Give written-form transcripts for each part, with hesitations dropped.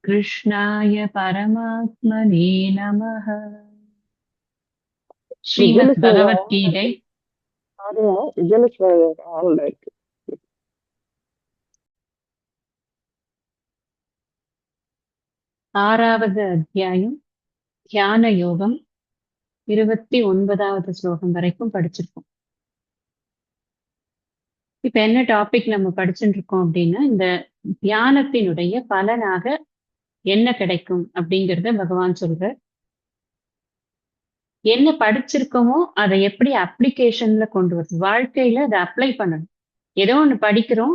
कृष्णाय परमात्मने नमः. ஸ்ரீமத் விஜயலட்சுமி பகவத்கீதை பாருங்க. விஜயலட்சுமி ஆன்ல இருக்கு. 6வது அத்தியாயம் தியான யோகம் 29வது ஸ்லோகம் வரைக்கும் படிச்சிருக்கோம். இப்ப என்ன டாபிக் நம்ம படிச்சுட்டு இருக்கோம் அப்படின்னா, இந்த தியானத்தினுடைய பலனாக என்ன கிடைக்கும் அப்படிங்கறத பகவான் சொல்றார். என்ன படிச்சிருக்கோமோ அதை எப்படி அப்ளிகேஷன்ல கொண்டு வருது, வாழ்க்கையில அதை அப்ளை பண்ணணும். ஏதோ ஒண்ணு படிக்கிறோம்,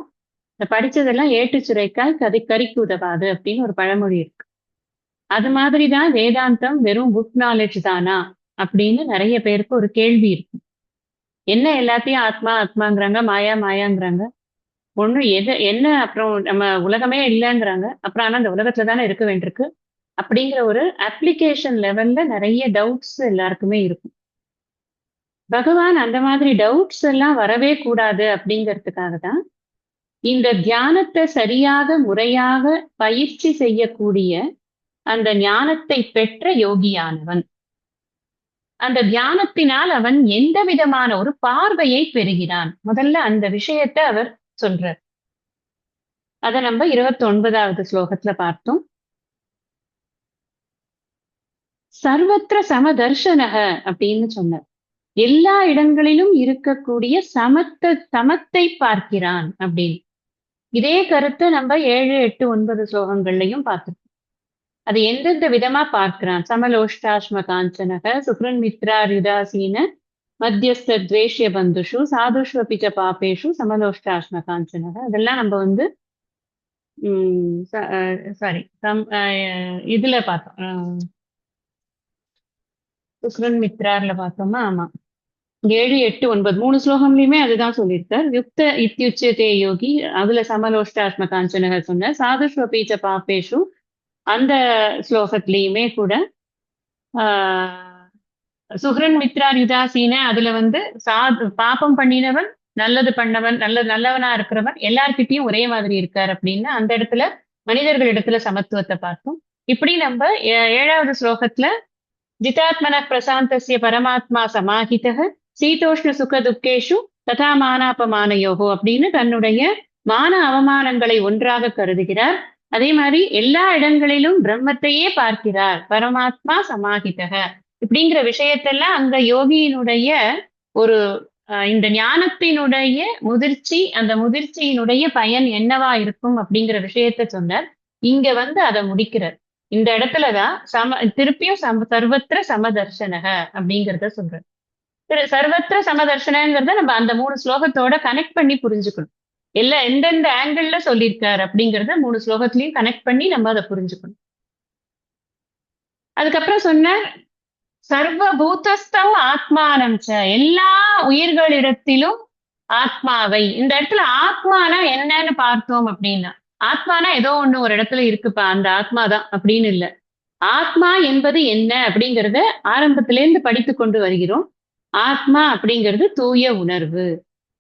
இந்த படிச்சதெல்லாம் ஏட்டு சுரைக்காய் கறிக்கு உதவாது அப்படின்னு ஒரு பழமொழி இருக்கு. அது மாதிரிதான் வேதாந்தம் வெறும் புக் நாலேஜ் தானா அப்படின்னு நிறைய பேருக்கு ஒரு கேள்வி இருக்கு. என்ன எல்லாத்தையும் ஆத்மா ஆத்மாங்கிறாங்க, மாயா மாயாங்கிறாங்க, ஒண்ணும் என்ன அப்புறம் நம்ம உலகமே இல்லைங்கிறாங்க, அப்புறம் ஆனா அந்த உலகத்துல தானே இருக்க வேண்டியிருக்கு அப்படிங்கிற ஒரு அப்ளிகேஷன் லெவல்ல நிறைய டவுட்ஸ் எல்லாருக்குமே இருக்கும். பகவான் அந்த மாதிரி டவுட்ஸ் எல்லாம் வரவே கூடாது அப்படிங்கிறதுக்காக தான் இந்த தியானத்தை சரியாக முறையாக பயிற்சி செய்யக்கூடிய அந்த ஞானத்தை பெற்ற யோகியானவன், அந்த தியானத்தினால் அவன் எந்த விதமான ஒரு பார்வையை பெறுகிறான், முதல்ல அந்த விஷயத்தை அவர் சொல்றார். அதை நம்ம 29வது ஸ்லோகத்துல பார்த்தோம். சர்வத்திர சமதர்ஷனக அப்படின்னு சொன்னார். எல்லா இடங்களிலும் இருக்கக்கூடிய சமத்தை பார்க்கிறான் அப்படின்னு. இதே கருத்தை நம்ம 7, 8, 9 ஸ்லோகங்கள்லையும் பார்த்திருக்கோம். அது எந்தெந்த விதமா பார்க்கிறான். சமலோஷ்டாஸ்ம காஞ்சனக சுக்ரன் மித்ராரிதாசீன மத்தியஸ்த துவேஷ்ய பந்துஷு சாதுஷ்வபிச்ச பாபேஷு சமலோஷ்டாஸ்ம காஞ்சனக, அதெல்லாம் நம்ம வந்து சாரி இதுல பார்த்தோம். சுக்ரன் மித்ரார்ல பார்த்தோமா? ஆமா, 7, 8, 9 3 ஸ்லோகம்லயுமே அதுதான் சொல்லியிருக்கார். யுக்த இத்தியுச்சதே யோகி, அதுல சமலோஷ்டாஸ்ம காஞ்சனக சொன்ன சாதுஷ்வபீச்ச பாப்பேஷு அந்த ஸ்லோகத்திலயுமே கூட சுஹ்ரன் மித்ரார் யுதாசீன, அதுல வந்து பாப்பம் பண்ணினவன் நல்லது பண்ணவன் நல்லவனா இருக்கிறவன் எல்லார்கிட்டயும் ஒரே மாதிரி இருக்கார் அப்படின்னு அந்த இடத்துல மனிதர்கள் இடத்துல சமத்துவத்தை பார்த்தோம். இப்படி நம்ம 7வது ஸ்லோகத்துல ஜிதாத்மன பிரசாந்தஸ்ய பரமாத்மா சமாஹிதக சீதோஷ்ண சுக துக்கேஷு ததா மானாபமானயோகோ அப்படின்னு தன்னுடைய மான அவமானங்களை ஒன்றாக கருதுகிறார். அதே மாதிரி எல்லா இடங்களிலும் பிரம்மத்தையே பார்க்கிறார். பரமாத்மா சமாஹிதக இப்படிங்கிற விஷயத்தெல்லாம் அங்க யோகியினுடைய ஒரு இந்த ஞானத்தினுடைய முதிர்ச்சி, அந்த முதிர்ச்சியினுடைய பயன் என்னவா இருக்கும் அப்படிங்கிற விஷயத்த சொன்னார். இங்க வந்து அதை முடிக்கிறார். இந்த இடத்துலதான் திருப்பியும் சர்வத்திர சமதர்ஷனக அப்படிங்கிறத சொல்றார். சர்வத்திர சமதர்ஷனங்கிறத நம்ம அந்த 3 ஸ்லோகத்தோட கனெக்ட் பண்ணி புரிஞ்சுக்கணும். எந்தெந்த ஆங்கிள் சொல்லியிருக்காரு அப்படிங்கறத 3 ஸ்லோகத்திலையும் கனெக்ட் பண்ணி நம்ம அதை புரிஞ்சுக்கணும். அதுக்கப்புறம் சொன்ன சர்வபூதஸ்தவ ஆத்மானம் எல்லா உயிர்களிடத்திலும் ஆத்மாவை. இந்த இடத்துல ஆத்மானா என்னன்னு பார்த்தோம் அப்படின்னா, ஆத்மானா ஏதோ ஒண்ணு ஒரு இடத்துல இருக்குப்பா அந்த ஆத்மாதான் அப்படின்னு இல்ல. ஆத்மா என்பது என்ன அப்படிங்கறத ஆரம்பத்திலேருந்து படித்து கொண்டு வருகிறோம். ஆத்மா அப்படிங்கிறது தூய உணர்வு.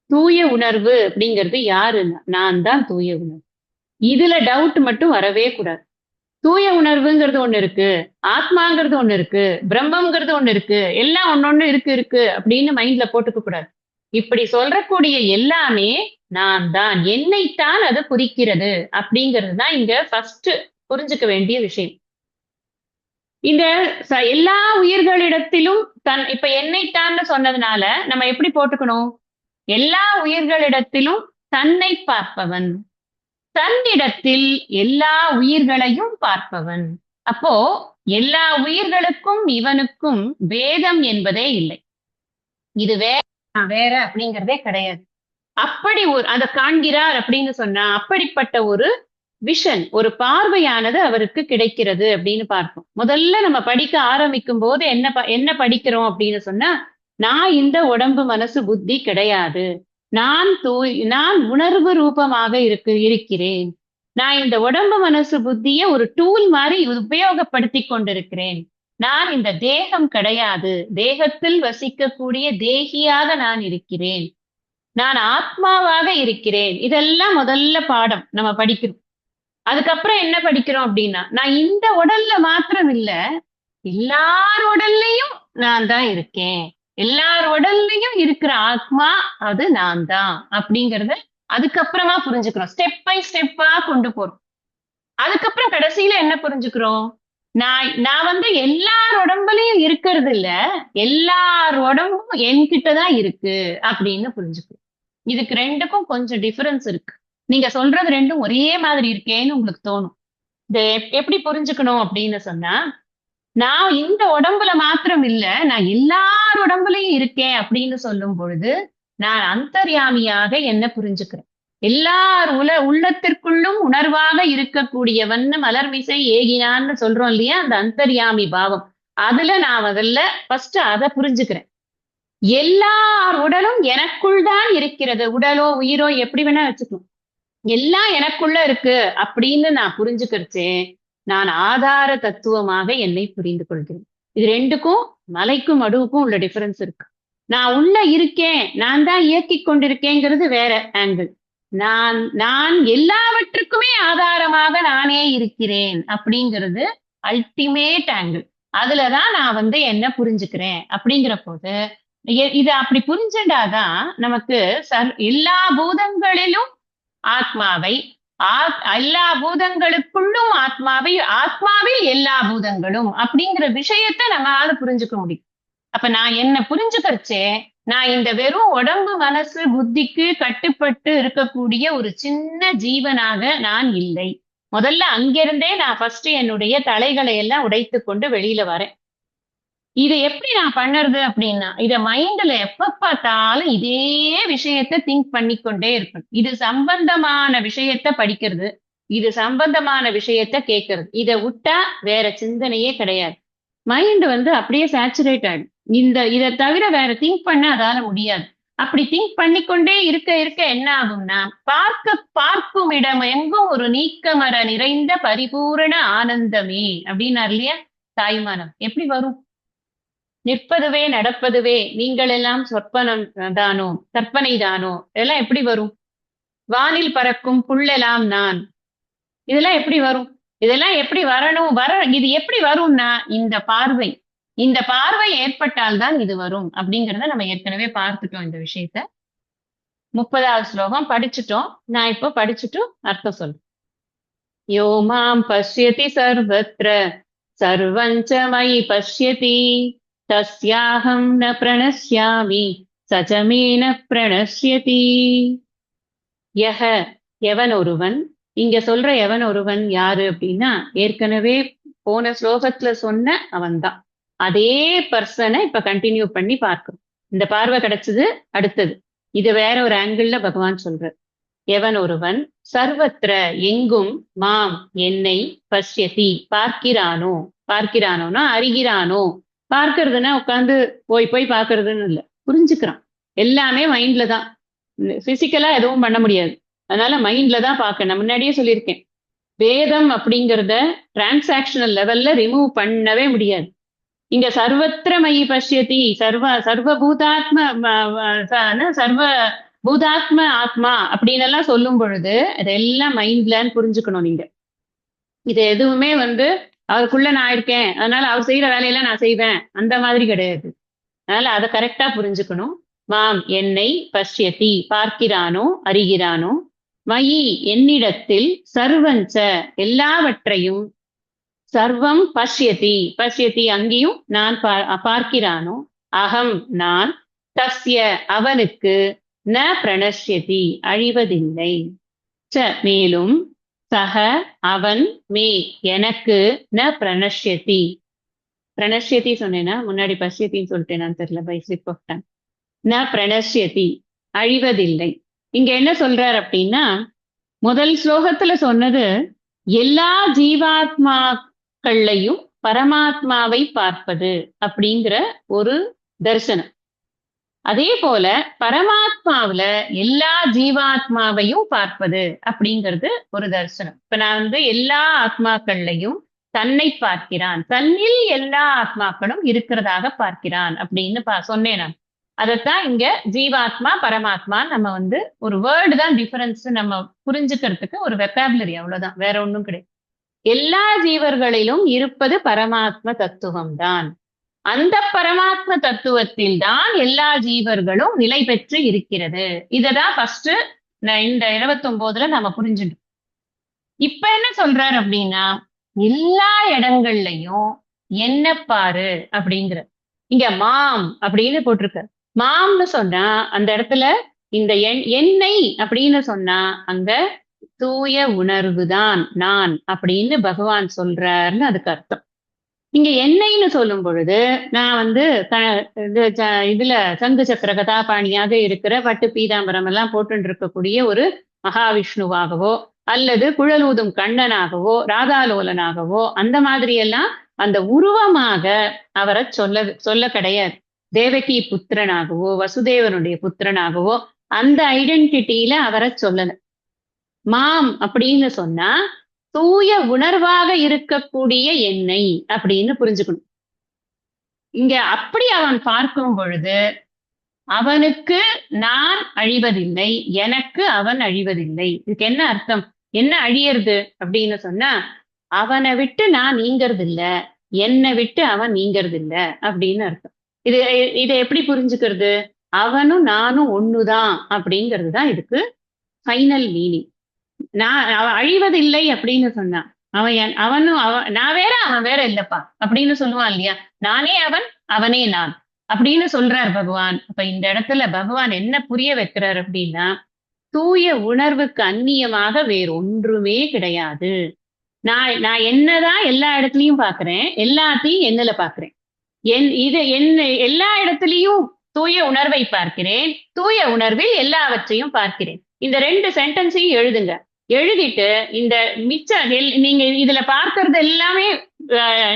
தூய உணர்வு அப்படிங்கிறது யாருன்னா நான் தான் தூய உணர்வு. இதுல டவுட் மட்டும் வரவே கூடாது. தூய உணர்வுங்கிறது ஒண்ணு இருக்கு, ஆத்மாங்கிறது ஒண்ணு இருக்கு, பிரம்மங்கிறது ஒண்ணு இருக்கு, எல்லாம் ஒன்னொன்னு இருக்கு அப்படின்னு மைண்ட்ல போட்டுக்க கூடாது. இப்படி சொல்றக்கூடிய எல்லாமே நான் தான், என்னைத்தான் அது குறிக்கிறது அப்படிங்கிறது தான் இங்க ஃபர்ஸ்ட் புரிஞ்சுக்க வேண்டிய விஷயம். இந்த எல்லா உயிர்களிடத்திலும் இப்ப என்னைத்தான்னு சொன்னதுனால நம்ம எப்படி போட்டுக்கணும்? எல்லா உயிர்களிடத்திலும் தன்னை பார்ப்பவன், தன்னிடத்தில் எல்லா உயிர்களையும் பார்ப்பவன். அப்போ எல்லா உயிர்களுக்கும் இவனுக்கும் வேதம் என்பதே இல்லை. இது வேற அப்படிங்கிறதே கிடையாது. அப்படி அதை காண்கிறார் அப்படின்னு சொன்னா அப்படிப்பட்ட ஒரு விஷன், ஒரு பார்வையானது அவருக்கு கிடைக்கிறது அப்படின்னு பார்ப்போம். முதல்ல நம்ம படிக்க ஆரம்பிக்கும் போது என்ன படிக்கிறோம் அப்படின்னு சொன்னா, நான் இந்த உடம்பு மனசு புத்தி கிடையாது, நான் உணர்வு ரூபமாக இருக்கிறேன், நான் இந்த உடம்பு மனசு புத்திய ஒரு டூல் மாதிரி உபயோகப்படுத்தி கொண்டிருக்கிறேன், நான் இந்த தேகம் கிடையாது, தேகத்தில் வசிக்கக்கூடிய தேகியாக நான் இருக்கிறேன், நான் ஆத்மாவாக இருக்கிறேன். இதெல்லாம் முதல்ல பாடம் நம்ம படிக்கிறோம். அதுக்கப்புறம் என்ன படிக்கிறோம் அப்படின்னா, நான் இந்த உடல்ல மாத்திரம் இல்ல, எல்லார் உடல்லயும் நான் தான் இருக்கேன். எல்லார் உடல்லயும் இருக்கிற ஆத்மா அது நான் தான் அப்படிங்கறத அதுக்கப்புறமா புரிஞ்சுக்கிறோம். ஸ்டெப் பை ஸ்டெப்பா கொண்டு போறோம். அதுக்கப்புறம் கடைசியில என்ன புரிஞ்சுக்கிறோம்? நான் நான் வந்து எல்லார் உடம்புலயும் இருக்கிறது இல்ல, எல்லார் உடம்பும் என்கிட்ட தான் இருக்கு அப்படின்னு புரிஞ்சுக்கிறோம். இதுக்கு 2க்கும் கொஞ்சம் டிஃபரன்ஸ் இருக்கு. நீங்க சொல்றது 2ம் ஒரே மாதிரி இருக்கேன்னு உங்களுக்கு தோணும். இத எப்படி புரிஞ்சுக்கணும் அப்படின்னு சொன்னா, நான் இந்த உடம்புல மாத்திரம் இல்ல, நான் எல்லார் உடம்புலயும் இருக்கேன் அப்படின்னு சொல்லும் பொழுது, நான் அந்தர்யாமியாக என்ன புரிஞ்சுக்கிறேன். எல்லார் உள்ளத்திற்குள்ளும் உணர்வாக இருக்கக்கூடியவன்னு மலர்மிசை ஏகினான்னு சொல்றோம் இல்லையா? அந்த அந்தர்யாமி பாவம். அதுல நான் முதல்ல ஃபர்ஸ்ட் அத புரிஞ்சுக்கிறேன். எல்லார் உடலும் எனக்குள் தான் இருக்கிறது. உடலோ, உயிரோ எப்படி வேணா வச்சுக்கலாம். எல்லாம் எனக்குள்ள இருக்கு அப்படின்னு நான் புரிஞ்சுக்கிறச்சே, நான் ஆதார தத்துவமாக என்னை புரிந்து கொள்கிறேன். இது 2க்கும் மலைக்கும் மடுவுக்கும் உள்ள டிஃபரன்ஸ் இருக்கு. நான் உள்ள இருக்கேன், நான் தான் இயக்கிக் கொண்டிருக்கேங்கிறது வேற ஆங்கிள். நான் நான் எல்லாவற்றுக்குமே ஆதாரமாக நானே இருக்கிறேன் அப்படிங்கிறது அல்டிமேட் ஆங்கிள். அதுலதான் நான் வந்து என்ன புரிஞ்சுக்கிறேன் அப்படிங்கிற போது, இத அப்படி புரிஞ்சுட்டாதான் நமக்கு எல்லா பூதங்களிலும் ஆத்மாவை, எல்லா பூதங்களுக்குள்ளும் ஆத்மாவை, ஆத்மாவில் எல்லா பூதங்களும் அப்படிங்கிற விஷயத்த நம்மளால புரிஞ்சுக்க முடியும். அப்ப நான் என்ன புரிஞ்சுக்கிறச்சே, நான் இந்த வெறும் உடம்பு, மனசு, புத்திக்கு கட்டுப்பட்டு இருக்கக்கூடிய ஒரு சின்ன ஜீவனாக நான் இல்லை. முதல்ல அங்கிருந்தே நான் ஃபர்ஸ்ட் என்னுடைய தலைகளை எல்லாம் உடைத்துக் கொண்டு வெளியில வரேன். இத எப்படி நான் பண்ணுறது அப்படின்னா, இத மைண்ட்ல எப்ப பார்த்தாலும் இதே விஷயத்த திங்க் பண்ணிக்கொண்டே இருக்கணும். இது சம்பந்தமான விஷயத்த படிக்கிறது. இது சம்பந்தமான விஷயத்த கேட்கறது. இத விட்டா வேற சிந்தனையே கிடையாது. மைண்ட் வந்து அப்படியே சேச்சுரேட் ஆயிடும். இத தவிர வேற திங்க் பண்ண அதால முடியாது. அப்படி திங்க் பண்ணிக்கொண்டே இருக்க இருக்க என்ன ஆகும்னா, பார்க்கும் இடம் எங்கும் ஒரு நீக்கமர நிறைந்த பரிபூரண ஆனந்தமே அப்படின்னார் இல்லையா தாய்மானம். எப்படி வரும்? நிற்பதுவே நடப்பதுவே நீங்கள் எல்லாம் சொற்பனம் தானோ, கற்பனை தானோ, இதெல்லாம் எப்படி வரும்? வானில் பறக்கும் புள்ளெல்லாம் நான், இதெல்லாம் எப்படி வரும்? இதெல்லாம் எப்படி வரணும்? இது எப்படி வரும்னா இந்த பார்வை ஏற்பட்டால்தான் இது வரும் அப்படிங்கறத நம்ம ஏற்கனவே பார்த்துட்டோம் இந்த விஷயத்த. 30வது ஸ்லோகம் படிச்சுட்டோம். நான் இப்போ படிச்சுட்டு அர்த்தம் சொல்றேன். யோ மாம் பஷ்யதி சர்வத்ர சர்வஞ்ச மயி பஷ்யதி தஸ்யாஹம் ந பிரணஸ்யாமி சஜமேன பிரணஸ்யதி. எவன் ஒருவன், இங்க சொல்ற எவன் ஒருவன் யாரு அப்படின்னா, ஏற்கனவே போன ஸ்லோகத்துல சொன்ன அவன்தான். அதே பர்சனை இப்ப கண்டினியூ பண்ணி பார்க்கிறோம். இந்த பார்வை கிடைச்சது. அடுத்தது இது வேற ஒரு ஆங்கிள் பகவான் சொல்ற. எவன் ஒருவன் சர்வத்திர எங்கும் மாம் என்னை பஷ்யதி பார்க்கிறானோனா அறிகிறானோ. பார்க்கறதுன்னா உட்காந்து போய் பார்க்கறதுன்னு இல்லை, புரிஞ்சுக்கிறான். எல்லாமே மைண்ட்ல தான், பிசிக்கலா எதுவும் பண்ண முடியாது. அதனால மைண்ட்ல தான் பார்க்க. நான் முன்னாடியே சொல்லியிருக்கேன், வேதம் அப்படிங்கிறத டிரான்சாக்ஷனல் லெவல்ல ரிமூவ் பண்ணவே முடியாது. இங்க சர்வத்திர மயி பஷ்யதி, சர்வ பூதாத்ம ஆத்மா அப்படின்னு எல்லாம் சொல்லும் பொழுது இதெல்லாம் மைண்ட்லன்னு புரிஞ்சுக்கணும் நீங்க. இது எதுவுமே வந்து அவருக்குள்ள நான் இருக்கேன், அதனால அவர் செய்யற வேலையெல்லாம் நான் செய்வேன், அந்த மாதிரி கிடையாது. அதனால அதை கரெக்டா புரிஞ்சுக்கணும். மாம் என்னை பஷ்யதி பார்க்கிறானோ அறிகிறானோ, மயி என்னிடத்தில், சர்வஞ்ச எல்லாவற்றையும், சர்வம் பஷ்யதி அங்கேயும் நான் பார்க்கிறானோ, அகம் நான், தஸ்ய அவனுக்கு, ந பிரணஷ்யதி அழிவதில்லை, ச மேலும், சக அவன், மே எனக்கு, ந பிரணஷ்யதி. பிரணஷ்யதி சொன்னேன்னா முன்னாடி பஷ்யத்தின்னு சொல்லிட்டேன் நான், தெரியல, பை ஸ்லிப் ஆஃப் டங். ந பிரணஷ்யதி அழிவதில்லை. இங்க என்ன சொல்றார் அப்படின்னா, முதல் ஸ்லோகத்துல சொன்னது எல்லா ஜீவாத்மாக்கள்லையும் பரமாத்மாவை பார்ப்பது அப்படிங்கிற ஒரு தரிசனம். அதே போல பரமாத்மாவில எல்லா ஜீவாத்மாவையும் பார்ப்பது அப்படிங்கிறது ஒரு தரிசனம். இப்ப நான் வந்து எல்லா ஆத்மாக்கள்லையும் தன்னை பார்க்கிறான், தன்னில் எல்லா ஆத்மாக்களும் இருக்கிறதாக பார்க்கிறான் அப்படின்னு சொன்னேன் நான். அதைத்தான் இங்க ஜீவாத்மா பரமாத்மா நம்ம ஒரு வேர்டு தான் டிஃபரன்ஸ், நம்ம புரிஞ்சுக்கிறதுக்கு ஒரு வெக்காபுலரி, அவ்வளவுதான், வேற ஒண்ணும் கிடையாது. எல்லா ஜீவர்களிலும் இருப்பது பரமாத்ம தத்துவம் தான். அந்த பரமாத்ம தத்துவத்தில் தான் எல்லா ஜீவர்களும் நிலை பெற்று இருக்கிறது. இததான் ஃபர்ஸ்ட் இந்த 29ல நம்ம புரிஞ்சுட்டோம். இப்ப என்ன சொல்றாரு அப்படின்னா, எல்லா இடங்கள்லயும் என்ன பாரு அப்படிங்கிற. இங்க மாம் அப்படின்னு போட்டிருக்க. மாம்னு சொன்னா அந்த இடத்துல இந்த என்னை அப்படின்னு சொன்னா அங்க தூய உணர்வுதான் நான் அப்படின்னு பகவான் சொல்றாருன்னு அதுக்கு அர்த்தம். இங்க என்னைன்னு சொல்லும் பொழுது நான் இதுல சங்கு சக்கர கதாபாணியாக இருக்கிற பட்டு பீதாம்பரம் எல்லாம் போட்டு இருக்கக்கூடிய ஒரு மகாவிஷ்ணுவாகவோ அல்லது குழலூதும் கண்ணனாகவோ ராதாலோலனாகவோ அந்த மாதிரி எல்லாம் அந்த உருவமாக அவரை சொல்ல கிடையாது. தேவகி புத்திரனாகவோ வசுதேவனுடைய புத்திரனாகவோ அந்த ஐடென்டிட்டியில அவரை சொல்லல. மாம் அப்படின்னு சொன்னா தூய உணர்வாக இருக்கக்கூடிய என்னை அப்படின்னு புரிஞ்சுக்கணும். இங்க அப்படி அவன் பார்க்கும் பொழுது அவனுக்கு நான் அழிவதில்லை, எனக்கு அவன் அழிவதில்லை. இதுக்கு என்ன அர்த்தம்? என்ன அழியறது அப்படின்னு சொன்னா, அவனை விட்டு நான் நீங்கிறது இல்ல, என்னை விட்டு அவன் நீங்கிறது இல்ல அப்படின்னு அர்த்தம். இதை எப்படி புரிஞ்சுக்கிறது? அவனும் நானும் ஒண்ணுதான் அப்படிங்கிறது தான் இதுக்கு ஃபைனல் மீனிங். அவன் அழிவதில்லை அப்படின்னு சொன்னான். நான் வேற அவன் வேற இல்லப்பா அப்படின்னு சொல்லுவான் இல்லையா? நானே அவன், அவனே நான் அப்படின்னு சொல்றார் பகவான். அப்ப இந்த இடத்துல பகவான் என்ன புரிய வைக்கிறார் அப்படின்னா, தூய உணர்வுக்கு அந்நியமாக வேறு ஒன்றுமே கிடையாது. நான் என்னதான் எல்லா இடத்துலயும் பாக்குறேன், எல்லாத்தையும் என்னல பாக்குறேன். எல்லா இடத்துலயும் தூய உணர்வை பார்க்கிறேன், தூய உணர்வில் எல்லாவற்றையும் பார்க்கிறேன். இந்த 2 சென்டென்ஸையும் எழுதுங்க. எழுதிட்டு இந்த நீங்க இதுல பார்க்கறது எல்லாமே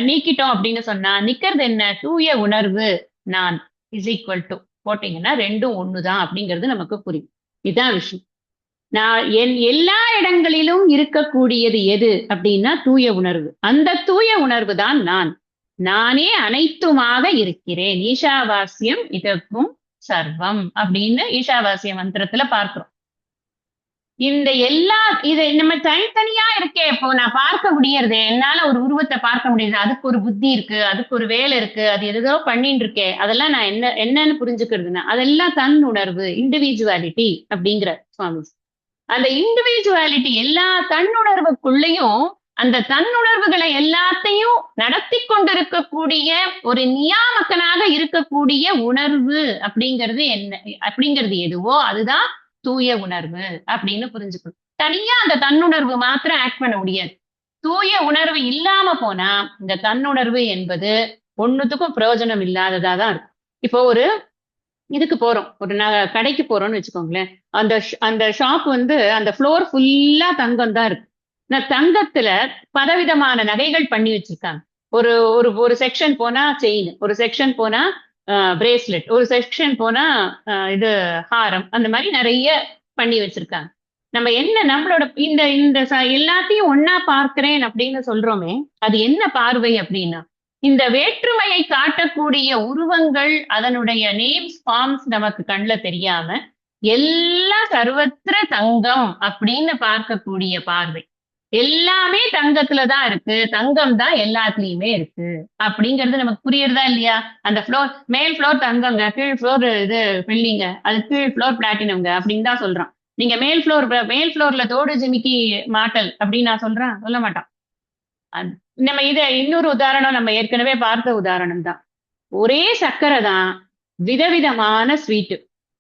நீக்கிட்டோம் அப்படின்னு சொன்னா நிக்கிறது என்ன? தூய உணர்வு நான் இஸ் ஈக்குவல் டு போட்டீங்கன்னா ரெண்டும் ஒண்ணுதான் அப்படிங்கிறது நமக்கு புரியும். இதுதான் விஷயம். நான் எல்லா இடங்களிலும் இருக்கக்கூடியது எது அப்படின்னா தூய உணர்வு. அந்த தூய உணர்வு தான் நானே அனைத்துமாக இருக்கிறேன். ஈஷாவாஸ்யம் இதற்கும் சர்வம் அப்படின்னு ஈஷாவாஸ்ய மந்திரத்துல பார்க்கிறோம். இந்த இதை நம்ம தனித்தனியா இருக்கே, இப்போ நான் பார்க்க முடியறது, என்னால ஒரு உருவத்தை பார்க்க முடியுது, அதுக்கு ஒரு புத்தி இருக்கு, அதுக்கு ஒரு வேலை இருக்கு, அது எதோ பண்ணிட்டு இருக்கேன், அதெல்லாம் நான் என்னன்னு புரிஞ்சுக்கிறதுனா அதெல்லாம் தன் உணர்வு, இண்டிவிஜுவாலிட்டி அப்படிங்கிற சுவாமி. அந்த இண்டிவிஜுவாலிட்டி எல்லா தன்னுணர்வுக்குள்ளேயும் அந்த தன்னுணர்வுகளை எல்லாத்தையும் நடத்தி கொண்டிருக்கக்கூடிய ஒரு நியாமக்கனாக இருக்கக்கூடிய உணர்வு அப்படிங்கிறது எதுவோ அதுதான் தூய உணர்வு அப்படின்னு புரிஞ்சுக்கணும். தனியா அந்த தன்னுணர்வு மாத்திரம் ஆக்ட் பண்ண முடியாது. தூய உணர்வு இல்லாம போனா இந்த தன்னுணர்வு என்பது ஒண்ணுத்துக்கும் பிரயோஜனம் இல்லாததா தான் இருக்கும். இப்போ ஒரு இதுக்கு போறோம், ஒரு கடைக்கு போறோம்னு வச்சுக்கோங்களேன். அந்த ஷாப் அந்த ஃப்ளோர் ஃபுல்லா தங்கம் தான் இருக்கு. தங்கத்துல பலவிதமான நகைகள் பண்ணி வச்சிருக்காங்க. ஒரு ஒரு ஒரு செக்ஷன் போனா செயின், ஒரு செக்ஷன் போனா பிரேஸ்லெட், ஒரு செக்ஷன் போனா இது ஹாரம், அந்த மாதிரி நிறைய பண்ணி வச்சிருக்காங்க. நம்ம நம்மளோட இந்த இந்த எல்லாத்தையும் ஒன்னா பார்க்கிறேன் அப்படின்னு சொல்றோமே, அது என்ன பார்வை அப்படின்னா, இந்த வேற்றுமையை காட்டக்கூடிய உருவங்கள், அதனுடைய நேம்ஸ் ஃபார்ம்ஸ் நமக்கு கண்ணுல தெரியாம எல்லாம் சர்வத்திர தங்கம் அப்படின்னு பார்க்கக்கூடிய பார்வை. எல்லாமே தங்கத்துலதான் இருக்கு, தங்கம் தான் எல்லாத்துலயுமே இருக்கு அப்படிங்கிறது நமக்கு புரியுறதா இல்லையா? அந்த ஃப்ளோர், மேல் ஃப்ளோர் தங்கங்க, கீழ் ஃப்ளோர் இது வெள்ளிங்க, அது கீழ் ஃப்ளோர் பிளாட்டினம்ங்க அப்படின்னு தான் சொல்றான். நீங்க மேல் ஃப்ளோர்ல தோடு ஜிமிக்கி மாட்டல் அப்படின்னு நான் சொல்ல மாட்டான். நம்ம இன்னொரு உதாரணம், நம்ம ஏற்கனவே பார்த்த உதாரணம் தான். ஒரே சர்க்கரை தான், விதவிதமான ஸ்வீட்டு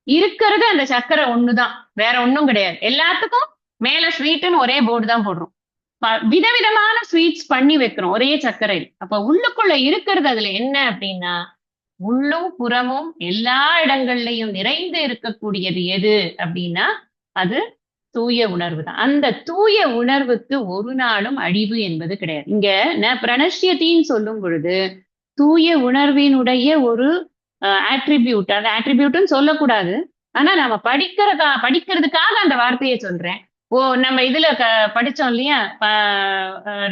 இருக்கிறது, அந்த சர்க்கரை ஒண்ணுதான், வேற ஒண்ணும் கிடையாது. எல்லாத்துக்கும் மேல ஸ்வீட்டுன்னு ஒரே போர்டு தான் போடுறோம். விதவிதமான ஸ்வீட்ஸ் பண்ணி வைக்கிறோம் ஒரே சர்க்கரையில். அப்ப உள்ளுக்குள்ள இருக்கிறது அதுல என்ன அப்படின்னா, உள்ளும் புறமும் எல்லா இடங்கள்லயும் நிறைந்து இருக்கக்கூடியது எது அப்படின்னா அது தூய உணர்வு தான். அந்த தூய உணர்வுக்கு ஒரு நாளும் அழிவு என்பது கிடையாது. இங்க பிரணஷ்யத்தின்னு சொல்லும் பொழுது தூய உணர்வினுடைய ஒரு ஆட்ரிபியூட், அந்த ஆட்ரிபியூட்னு சொல்லக்கூடாது, ஆனா நம்ம படிக்கிறதுக்காக அந்த வார்த்தையை சொல்றேன். நம்ம இதுல படிச்சோம் இல்லையா,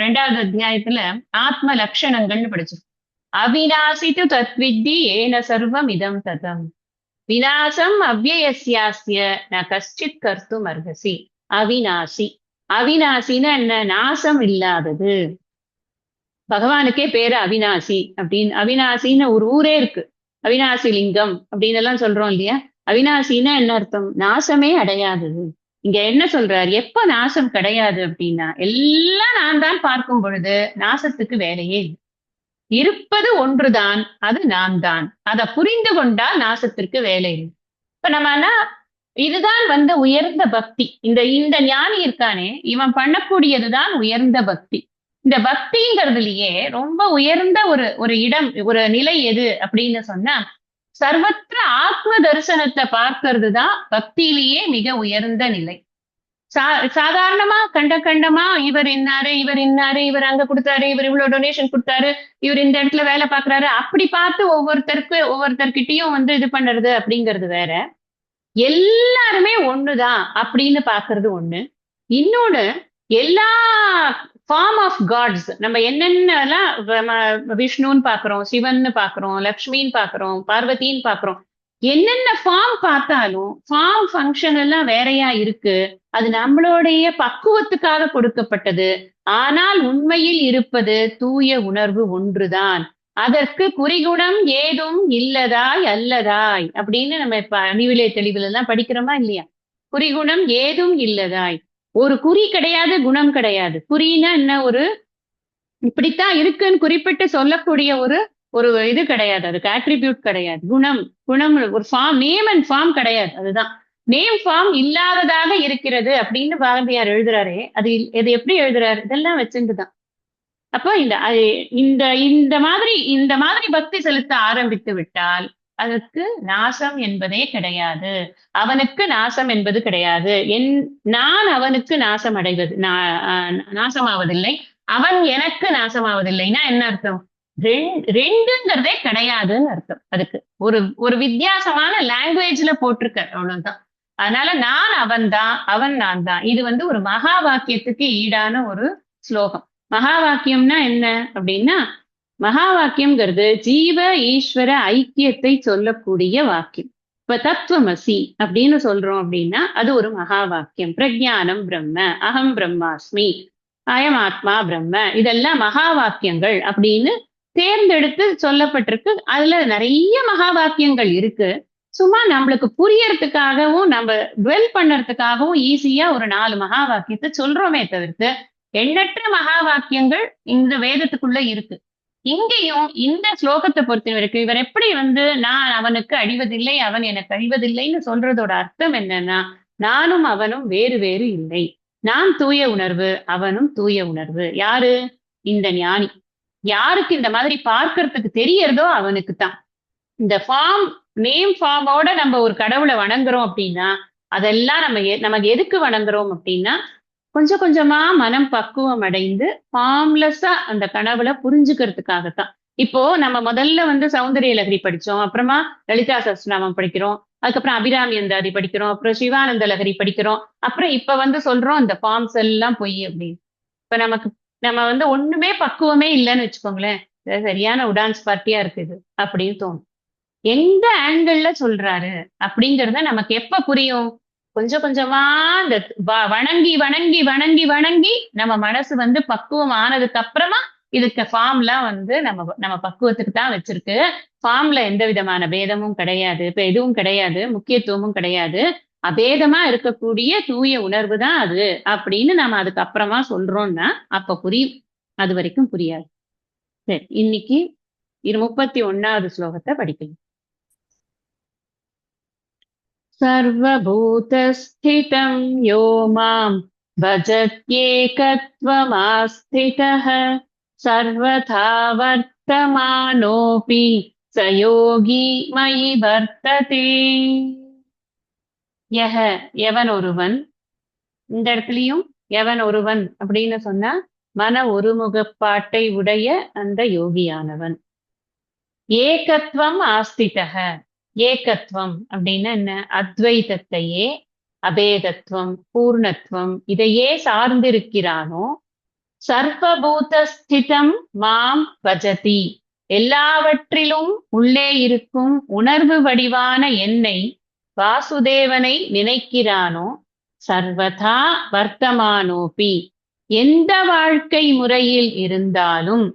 2வது அத்தியாயத்துல ஆத்ம லட்சணங்கள்னு படிச்சிருக்கோம். அவிநாசித்து தத்வித்தி ஏன சர்வம் இதம் ததம். விநாசம் அவ்யயஸ்யாஸ்ய ந கஷ்டித் கர்த்தும் அர்ஹசி. அவிநாசி. அவிநாசின்னா என்ன? நாசம் இல்லாதது. பகவானுக்கே பேரு அவிநாசி அப்படின்னு. அவிநாசின்னு ஒரு ஊரே இருக்கு. அவிநாசி லிங்கம் அப்படின்னு எல்லாம் சொல்றோம் இல்லையா? அவிநாசின்னா என்ன அர்த்தம்? நாசமே அடையாதது. இங்க என்ன சொல்றார்? எப்ப நாசம் கிடையாது அப்படின்னா, எல்லாம் நான் தான் பார்க்கும் பொழுது நாசத்துக்கு வேலையே இல்லை. இருப்பது ஒன்றுதான், அது நான் தான். அதை புரிந்து கொண்டால் நாசத்திற்கு வேலை இல்லை. இப்ப நம்ம இதுதான் உயர்ந்த பக்தி. இந்த இந்த ஞானி இருக்கானே, இவன் பண்ணக்கூடியதுதான் உயர்ந்த பக்தி. இந்த பக்திங்கிறதுலயே ரொம்ப உயர்ந்த ஒரு ஒரு இடம், ஒரு நிலை எது அப்படின்னு சொன்னா, சர்வத்திர ஆத்ம தரிசனத்தை பார்க்கிறது தான் பக்தியிலேயே மிக உயர்ந்த நிலை. சாதாரணமா கண்டமா இவர் இன்னாரு, இவர் இன்னாரு, இவர் அங்க கொடுத்தாரு, இவர் இவ்வளவு டொனேஷன் கொடுத்தாரு, இவர் இந்த இடத்துல வேலை பாக்குறாரு, அப்படி பார்த்து ஒவ்வொருத்தர்கிட்டயும் இது பண்றது அப்படிங்கிறது வேற. எல்லாருமே ஒண்ணுதான் அப்படின்னு பாக்குறது ஒண்ணு. இன்னொன்னு, எல்லா ஃபார்ம் ஆஃப் காட்ஸ் நம்ம என்னென்னலாம் விஷ்ணுன்னு பாக்குறோம், சிவன்னு பாக்குறோம், லக்ஷ்மின்னு பாக்குறோம், பார்வதின்னு பாக்குறோம். என்னென்ன ஃபார்ம் பார்த்தாலும் ஃபார்ம் ஃபங்க்ஷன் எல்லாம் வேறையா இருக்கு. அது நம்மளுடைய பக்குவத்துக்காக கொடுக்கப்பட்டது. ஆனால் உண்மையில் இருப்பது தூய உணர்வு ஒன்றுதான். அதற்கு குறிகுணம் ஏதும் இல்லதாய் அல்லதாய் அப்படின்னு நம்ம இப்ப அணிவிலே தெளிவுல எல்லாம் படிக்கிறோமா இல்லையா? குறிகுணம் ஏதும் இல்லதாய். ஒரு குறி கிடையாது, குணம் கிடையாது. குறினா என்ன? ஒரு இப்படித்தான் இருக்குன்னு குறிப்பிட்டு சொல்லக்கூடிய ஒரு ஒரு இது கிடையாது. அதுக்கு ஆட்ரிபியூட் கிடையாது. குணம் ஒரு ஃபார்ம், நேம் அண்ட் ஃபார்ம் கிடையாது. அதுதான் நேம் ஃபார்ம் இல்லாததாக இருக்கிறது அப்படின்னு பாரதியார் எழுதுறாரே, இது எப்படி எழுதுறாரு? இதெல்லாம் வச்சுட்டுதான். அப்போ இந்த இந்த மாதிரி பக்தி செலுத்த ஆரம்பித்து விட்டால் அதற்கு நாசம் என்பதே கிடையாது. அவனுக்கு நாசம் என்பது கிடையாது. நான் அவனுக்கு நாசம் அடைவது நாசமாவதில்லை, அவன் எனக்கு நாசமாவதில்லைன்னா என்ன அர்த்தம்? ரெண்டுங்கிறதே கிடையாதுன்னு அர்த்தம். அதுக்கு ஒரு ஒரு வித்தியாசமான லாங்குவேஜ்ல போட்டிருக்க, அவ்வளவுதான். அதனால நான் அவன் தான், அவன் நான் தான். இது ஒரு மகா வாக்கியத்துக்கு ஈடான ஒரு ஸ்லோகம். மகா வாக்கியம்னா என்ன அப்படின்னா, மகா வாக்கியம்ங்கிறது ஜீவ ஈஸ்வர ஐக்கியத்தை சொல்லக்கூடிய வாக்கியம். இப்ப தத்துவமசி அப்படின்னு சொல்றோம் அப்படின்னா அது ஒரு மகா வாக்கியம். பிரஜானம் பிரம்ம, அகம் பிரம்மாஸ்மி, அயம் ஆத்மா பிரம்ம, இதெல்லாம் மகா வாக்கியங்கள் அப்படின்னு தேர்ந்தெடுத்து சொல்லப்பட்டிருக்கு. அதுல நிறைய மகா வாக்கியங்கள் இருக்கு. சும்மா நம்மளுக்கு புரியறதுக்காகவும் நம்ம டுவெல் பண்றதுக்காகவும் ஈஸியா ஒரு 4 மகா வாக்கியத்தை சொல்றோமே தவிர்த்து எண்ணற்ற மகா வாக்கியங்கள் இந்த வேதத்துக்குள்ள இருக்கு. இங்கேயும் இந்த ஸ்லோகத்தை பொறுத்த வரைக்கும் இவர் எப்படி நான் அவனுக்கு அழிவதில்லை, அவன் எனக்கு அழிவதில்லைன்னு சொல்றதோட அர்த்தம் என்னன்னா, நானும் அவனும் வேறு வேறு இல்லை. நான் தூய உணர்வு, அவனும் தூய உணர்வு. யாரு? இந்த ஞானி. யாருக்கு இந்த மாதிரி பார்க்கறதுக்கு தெரியறதோ அவனுக்கு தான். இந்த ஃபார்ம், நேம் ஃபார்மோட நம்ம ஒரு கடவுளை வணங்குறோம் அப்படின்னா அதெல்லாம் நமக்கு எதுக்கு வணங்குறோம் அப்படின்னா, கொஞ்சம் கொஞ்சமா மனம் பக்குவம் அடைந்து ஃபார்ம்லெஸ்ஸா அந்த கனவுல புரிஞ்சுக்கிறதுக்காகத்தான். இப்போ நம்ம முதல்ல சௌந்தரிய லஹரி படிச்சோம், அப்புறமா லலிதா சஹஸ்ரநாமம் படிக்கிறோம், அதுக்கப்புறம் அபிராமி அந்தாதி படிக்கிறோம், அப்புறம் சிவானந்த லஹரி படிக்கிறோம், அப்புறம் இப்ப சொல்றோம் இந்த ஃபார்ம்ஸ் எல்லாம் பொய் அப்படின்னு. இப்ப நம்ம ஒண்ணுமே பக்குவமே இல்லைன்னு வச்சுக்கோங்களேன், சரியான உடான்ஸ் பார்ட்டியா இருக்குது அப்படின்னு தோணும். எந்த ஆங்கிள் சொல்றாரு அப்படிங்கறத நமக்கு எப்ப புரியும்? கொஞ்சம் கொஞ்சமா இந்த வணங்கி வணங்கி வணங்கி வணங்கி நம்ம மனசு பக்குவம் ஆனதுக்கு அப்புறமா இதுக்கு ஃபார்ம்லாம் நம்ம பக்குவத்துக்கு தான் வச்சிருக்கு. ஃபார்ம்ல எந்த விதமான பேதமும் கிடையாது, இப்ப எதுவும் கிடையாது, முக்கியத்துவமும் கிடையாது. அபேதமா இருக்கக்கூடிய தூய உணர்வு தான் அது அப்படின்னு நம்ம அதுக்கு அப்புறமா சொல்றோம்னா அப்ப புரியும். அது வரைக்கும் புரியாது. சரி, இன்னைக்கு 31வது ஸ்லோகத்தை படிக்கலாம். सर्वभूतस्थितं यो मां भजत्येकत्वमास्थितः सर्वथा वर्तमानोऽपि स योगी मयि वर्तते. எவன் ஒருவன், இந்த இடத்துலயும் எவன் ஒருவன் அப்படின்னு சொன்னா மன ஒருமுகப்பாட்டை உடைய அந்த யோகியானவன். ஏகத்வம் ஆஸ்திதக. ஏகத்துவம் அப்படின்னா என்ன? அத்வைதத்தையே, அபேதத்துவம், பூர்ணத்துவம் இதையே சார்ந்திருக்கிறானோ, சர்வபூத ஸ்திதம் மாம் பஜதி எல்லாவற்றிலும் உள்ளே இருக்கும் உணர்வு வடிவான என்னை வாசுதேவனை நினைக்கிறானோ சர்வதா வர்த்தமானோபி எந்த வாழ்க்கை முறையில் இருந்தாலும்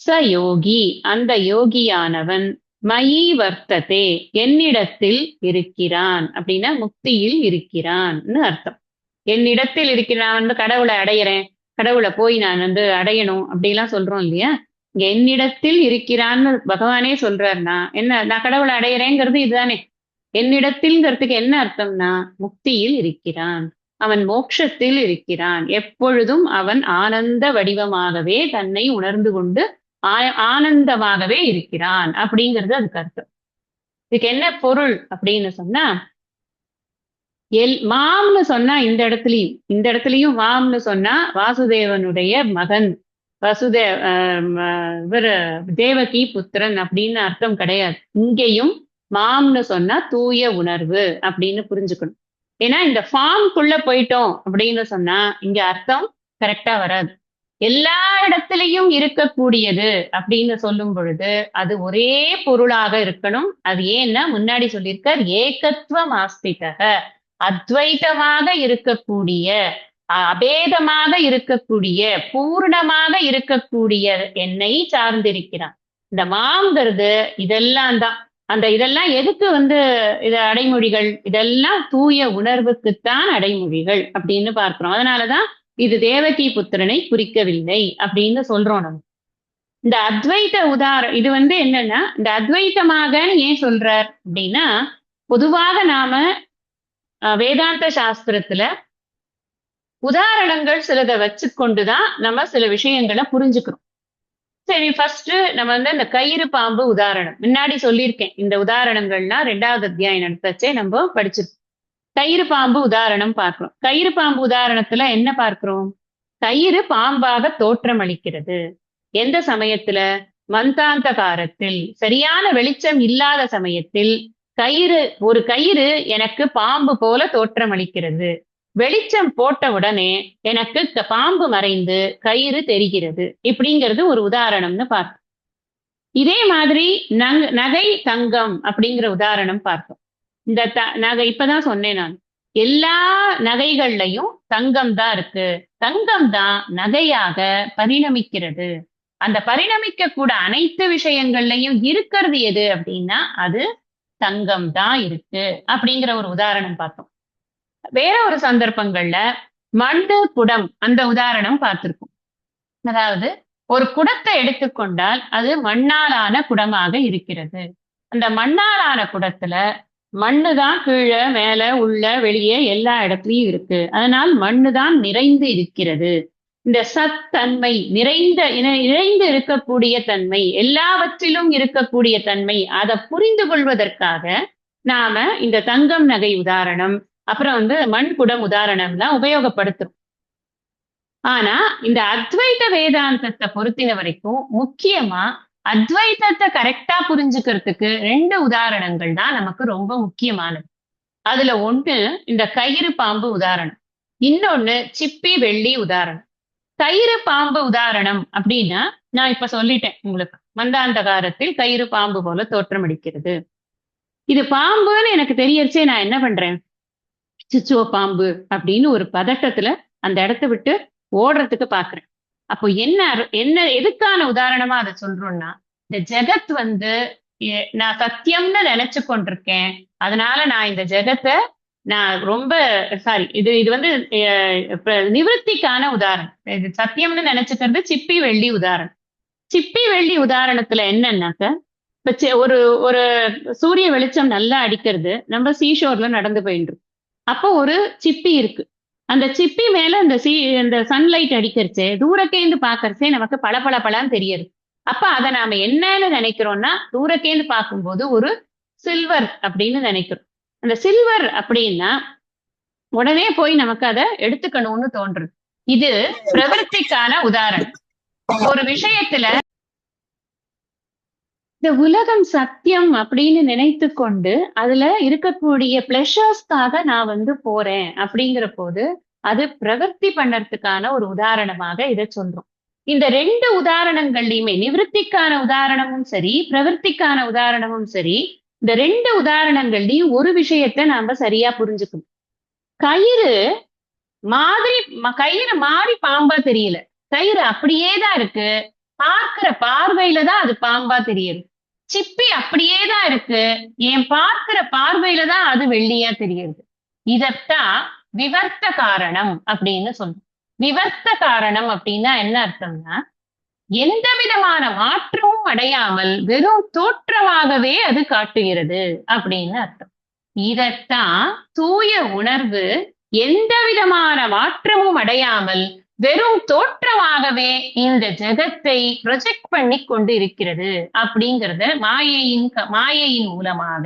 ச யோகி அந்த யோகியானவன் மயி வர்த்ததே என்னிடத்தில் இருக்கிறான் அப்படின்னா முக்தியில் இருக்கிறான்னு அர்த்தம். என்னிடத்தில் இருக்கிறான், கடவுளை அடையிறேன், கடவுளை போய் நான் அடையணும் அப்படிலாம் சொல்றோம் இல்லையா? இங்க என்னிடத்தில் இருக்கிறான்னு பகவானே சொல்றாருன்னா என்ன, நான் கடவுளை அடையிறேங்கிறது இதுதானே. என்னிடத்தில்ங்கிறதுக்கு என்ன அர்த்தம்னா முக்தியில் இருக்கிறான், அவன் மோட்சத்தில் இருக்கிறான், எப்பொழுதும் அவன் ஆனந்த வடிவமாகவே தன்னை உணர்ந்து கொண்டு ஆனந்தமாகவே இருக்கிறான் அப்படிங்கிறது அதுக்கு அர்த்தம். இதுக்கு என்ன பொருள் அப்படின்னு சொன்னா, மாம்னு சொன்னா இந்த இடத்துலயும் மாம்னு சொன்னா வாசுதேவனுடைய மகன், இவர் தேவகி புத்திரன் அப்படின்னு அர்த்தம் கிடையாது. இங்கேயும் மாம்னு சொன்னா தூய உணர்வு அப்படின்னு புரிஞ்சுக்கணும். ஏன்னா இந்த ஃபார்ம்குள்ள போயிட்டோம் அப்படின்னு சொன்னா இங்க அர்த்தம் கரெக்டா வராது. எல்லா இடத்துலயும் இருக்கக்கூடியது அப்படின்னு சொல்லும் பொழுது அது ஒரே பொருளாக இருக்கணும். அது ஏன்னா முன்னாடி சொல்லியிருக்கார் ஏகத்துவம் ஆஸ்திதக, அத்வைதமாக இருக்கக்கூடிய, அபேதமாக இருக்கக்கூடிய, பூர்ணமாக இருக்கக்கூடிய என்னை சார்ந்திருக்கிறான். இந்த மாங்கிறது இதெல்லாம் தான். இதெல்லாம் எதுக்கு இது அடைமொழிகள், இதெல்லாம் தூய உணர்வுக்குத்தான் அடைமொழிகள் அப்படின்னு பார்க்கிறோம். அதனாலதான் இது தேவகி புத்திரனை குறிக்கவில்லை அப்படின்னு சொல்றோம். நம்ம இந்த அத்வைத இது என்னன்னா, இந்த அத்வைத்தமாக ஏன் சொல்றார் அப்படின்னா, பொதுவாக நாம வேதாந்த சாஸ்திரத்துல உதாரணங்கள் சிலதை வச்சுக்கொண்டுதான் நம்ம சில விஷயங்களை புரிஞ்சுக்கிறோம். சரி, ஃபர்ஸ்ட் நம்ம இந்த கயிறு பாம்பு உதாரணம் முன்னாடி சொல்லியிருக்கேன். இந்த உதாரணங்கள்லாம் 2வது அத்தியாயம் நடத்தச்சே நம்ம படிச்சிருக்கோம். கயிறு பாம்பு உதாரணம் பார்க்கிறோம். கயிறு பாம்பு உதாரணத்துல என்ன பார்க்கிறோம்? கயிறு பாம்பாக தோற்றம் அளிக்கிறது. எந்த சமயத்துல? மந்தாந்த காலத்தில், சரியான வெளிச்சம் இல்லாத சமயத்தில் ஒரு கயிறு எனக்கு பாம்பு போல தோற்றம் அளிக்கிறது. வெளிச்சம் போட்ட உடனே எனக்கு பாம்பு மறைந்து கயிறு தெரிகிறது. இப்படிங்கிறது ஒரு உதாரணம்னு பார்த்தோம். இதே மாதிரி நகை தங்கம் அப்படிங்கிற உதாரணம் பார்த்தோம். இந்த நகை இப்பதான் சொன்னேன் நான், எல்லா நகைகள்லையும் தங்கம் தான் இருக்கு. தங்கம் தான் நகையாக பரிணமிக்கிறது. அந்த பரிணமிக்க கூட அனைத்து விஷயங்கள்லையும் இருக்கிறது எது அப்படின்னா அது தங்கம் தான் இருக்கு அப்படிங்கிற ஒரு உதாரணம் பார்த்தோம். வேற ஒரு சந்தர்ப்பங்கள்ல மண்ணு குடம் அந்த உதாரணம் பார்த்திருக்கோம். அதாவது ஒரு குடத்தை எடுத்துக்கொண்டால் அது மண்ணாலான குடமாக இருக்கிறது. அந்த மண்ணாலான குடத்துல மண்ணுதான் கீழே மேல உள்ள வெளியே எல்லா இடத்துலயும் இருக்கு. அதனால் மண்ணுதான் நிறைந்து இருக்கிறது. இந்த சத்தன்மை, நிறைந்து இருக்கக்கூடிய தன்மை, எல்லாவற்றிலும் இருக்கக்கூடிய தன்மை, அதை புரிந்து கொள்வதற்காக நாம இந்த தங்கம் நகை உதாரணம், அப்புறம் மண் குடம் உதாரணம்லாம் உபயோகப்படுத்துறோம். ஆனா இந்த அத்வைத வேதாந்தத்தை பொறுத்தின வரைக்கும் முக்கியமா அத்வைதத்தை கரெக்டா புரிஞ்சுக்கிறதுக்கு 2 உதாரணங்கள் தான் நமக்கு ரொம்ப முக்கியமானது. அதுல ஒண்ணு இந்த கயிறு பாம்பு உதாரணம், இன்னொன்னு சிப்பி வெள்ளி உதாரணம். கயிறு பாம்பு உதாரணம் அப்படின்னா நான் இப்ப சொல்லிட்டேன் உங்களுக்கு, மந்தாந்தகாரத்தில் கயிறு பாம்பு போல தோற்றம் அளிக்கிறது. இது பாம்புன்னு எனக்கு தெரியச்சே நான் என்ன பண்றேன், சிச்சுவ பாம்பு அப்படின்னு ஒரு பதட்டத்துல அந்த இடத்த விட்டு ஓடுறதுக்கு பாக்குறேன். அப்போ என்ன எதுக்கான உதாரணமா அதை சொல்றோம்னா, இந்த ஜெகத் நான் சத்தியம்னு நினைச்சு கொண்டிருக்கேன். அதனால நான் இந்த ஜெகத்தை நான் ரொம்ப இது நிவர்த்திக்கான உதாரணம். இது சத்தியம்னு நினைச்சுக்கிறது சிப்பி வெள்ளி உதாரணம். சிப்பி வெள்ளி உதாரணத்துல என்னன்னாக்க, இப்ப ஒரு சூரிய வெளிச்சம் நல்லா அடிக்கிறது, நம்ம சீஷோர்ல நடந்து போயிட்டு, அப்போ ஒரு சிப்பி இருக்கு. அந்த சிப்பி மேல இந்த சன்லைட் அடிக்கிறச்சே தூரக்கேந்து பாக்கறச்சே நமக்கு பளபளன்னு தெரியுது. அப்ப அதை நாம என்னன்னு நினைக்கிறோம்னா, தூரக்கேந்து பார்க்கும்போது ஒரு சில்வர் அப்படின்னு நினைக்கிறோம். அந்த சில்வர் அப்படின்னா உடனே போய் நமக்கு அதை எடுத்துக்கணும்னு தோன்றுது. இது பிரவருத்திக்கான உதாரணம். ஒரு விஷயத்துல இந்த உலகம் சத்தியம் அப்படின்னு நினைத்து கொண்டு அதுல இருக்கக்கூடிய பிளஷர்ஸ்க்காக நான் போறேன் அப்படிங்கிற போது அது பிரவர்த்தி பண்ணறதுக்கான ஒரு உதாரணமாக இதை சொல்றோம். இந்த ரெண்டு உதாரணங்கள்லயுமே நிவிருத்திக்கான உதாரணமும் சரி, பிரவருத்திக்கான உதாரணமும் சரி, இந்த ரெண்டு உதாரணங்கள்லயும் ஒரு விஷயத்த நாம சரியா புரிஞ்சுக்கணும். கயிறு கயிறு மாறி பாம்பா தெரியல. கயிறு அப்படியேதான் இருக்கு. பார்க்கிற பார்வையில தான் அது பாம்பா தெரியுது. சிப்பி அப்படியேதான் இருக்கு. என் பார்க்கிற பார்வையில தான் அது வெள்ளியா தெரியுது. இதத்தான் விவர்த்த காரணம் அப்படின்னு சொல்றோம். விவர்த்த காரணம் அப்படின்னா என்ன அர்த்தம்னா, எந்த விதமான மாற்றமும் அடையாமல் வெறும் தோற்றமாகவே அது காட்டுகிறது அப்படின்னு அர்த்தம். இதத்தான் தூய உணர்வு எந்த விதமான மாற்றமும் அடையாமல் வெறும் தோற்றமாகவே இந்த ஜெகத்தை ப்ரொஜெக்ட் பண்ணி கொண்டு இருக்கிறது அப்படிங்கறத மாயையின் மூலமாக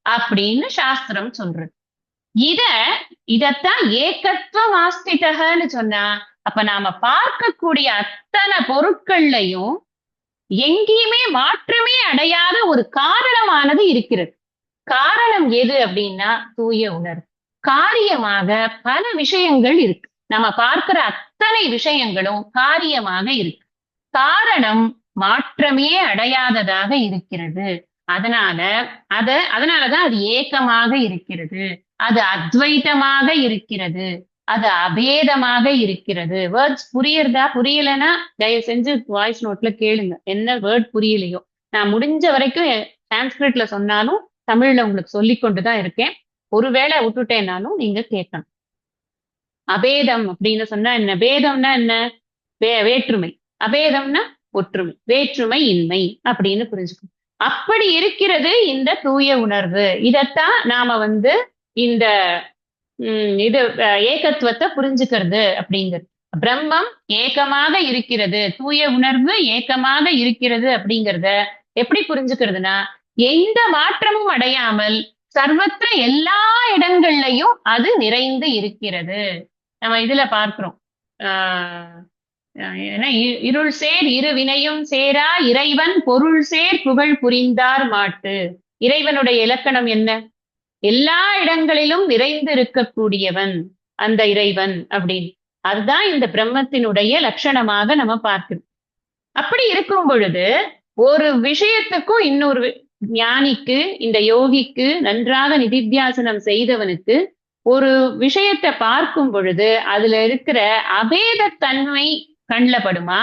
அப்படின்னு சாஸ்திரம் சொல்றது. இதத்தான் ஏகத்துவ ஆஸ்திதகன்னு சொன்னா, அப்ப நாம பார்க்கக்கூடிய அத்தனை பொருட்கள்லையும் எங்கேயுமே மாற்றமே அடையாத ஒரு காரணமானது இருக்கிறது. காரணம் எது அப்படின்னா தூய உணர்வு. காரியமாக பல விஷயங்கள் இருக்கு. நம்ம பார்க்கிற அத்தனை விஷயங்களும் காரியமாக இருக்கு. காரணம் மாற்றமே அடையாததாக இருக்கிறது. அதனாலதான் அது ஏக்கமாக இருக்கிறது. அது அத்வைதமாக இருக்கிறது. அது அபேதமாக இருக்கிறது. வேர்ட்ஸ் புரியுறதா? புரியலன்னா தயவு செஞ்சு வாய்ஸ் நோட்ல கேளுங்க. என்ன வேர்ட் புரியலையோ. நான் முடிஞ்ச வரைக்கும் சான்ஸ்கிரிட்ல சொன்னாலும் தமிழ்ல உங்களுக்கு சொல்லிக் கொண்டுதான் இருக்கேன். ஒருவேளை விட்டுட்டேன்னாலும் நீங்க கேட்கணும். அபேதம் அப்படின்னு சொன்னா என்ன? பேதம்னா என்ன? வேற்றுமை. அபேதம்னா ஒற்றுமை. வேற்றுமை இன்மை அப்படின்னு புரிஞ்சுக்கணும். அப்படி இருக்கிறது இந்த தூய உணர்வு. இதத்தான் நாம இந்த இது ஏகத்துவத்தை புரிஞ்சுக்கிறது அப்படிங்கிறது. பிரம்மம் ஏகமாக இருக்கிறது, தூய உணர்வு ஏகமாக இருக்கிறது அப்படிங்கிறத எப்படி புரிஞ்சுக்கிறதுனா, எந்த மாற்றமும் அடையாமல் சர்வத்திர எல்லா இடங்கள்லையும் அது நிறைந்து இருக்கிறது. நம்ம இதுல பார்க்கிறோம். இருள் சேர் இரு வினையும் சேரா இறைவன் பொருள் சேர் புகழ் புரிந்தார் மாட்டு. இறைவனுடைய இலக்கணம் என்ன? எல்லா இடங்களிலும் நிறைந்து இருக்கக்கூடியவன் அந்த இறைவன் அப்படின்னு. அதுதான் இந்த பிரம்மத்தினுடைய லட்சணமாக நம்ம பார்க்கிறோம். அப்படி இருக்கும் பொழுது ஒரு விஷயத்துக்கும் இன்னொரு ஞானிக்கு, இந்த யோகிக்கு, நன்றாக நிதித்தியாசனம் செய்தவனுக்கு ஒரு விஷயத்தை பார்க்கும் பொழுது அதுல இருக்கிற அபேதத்தன்மை கண்லப்படுமா,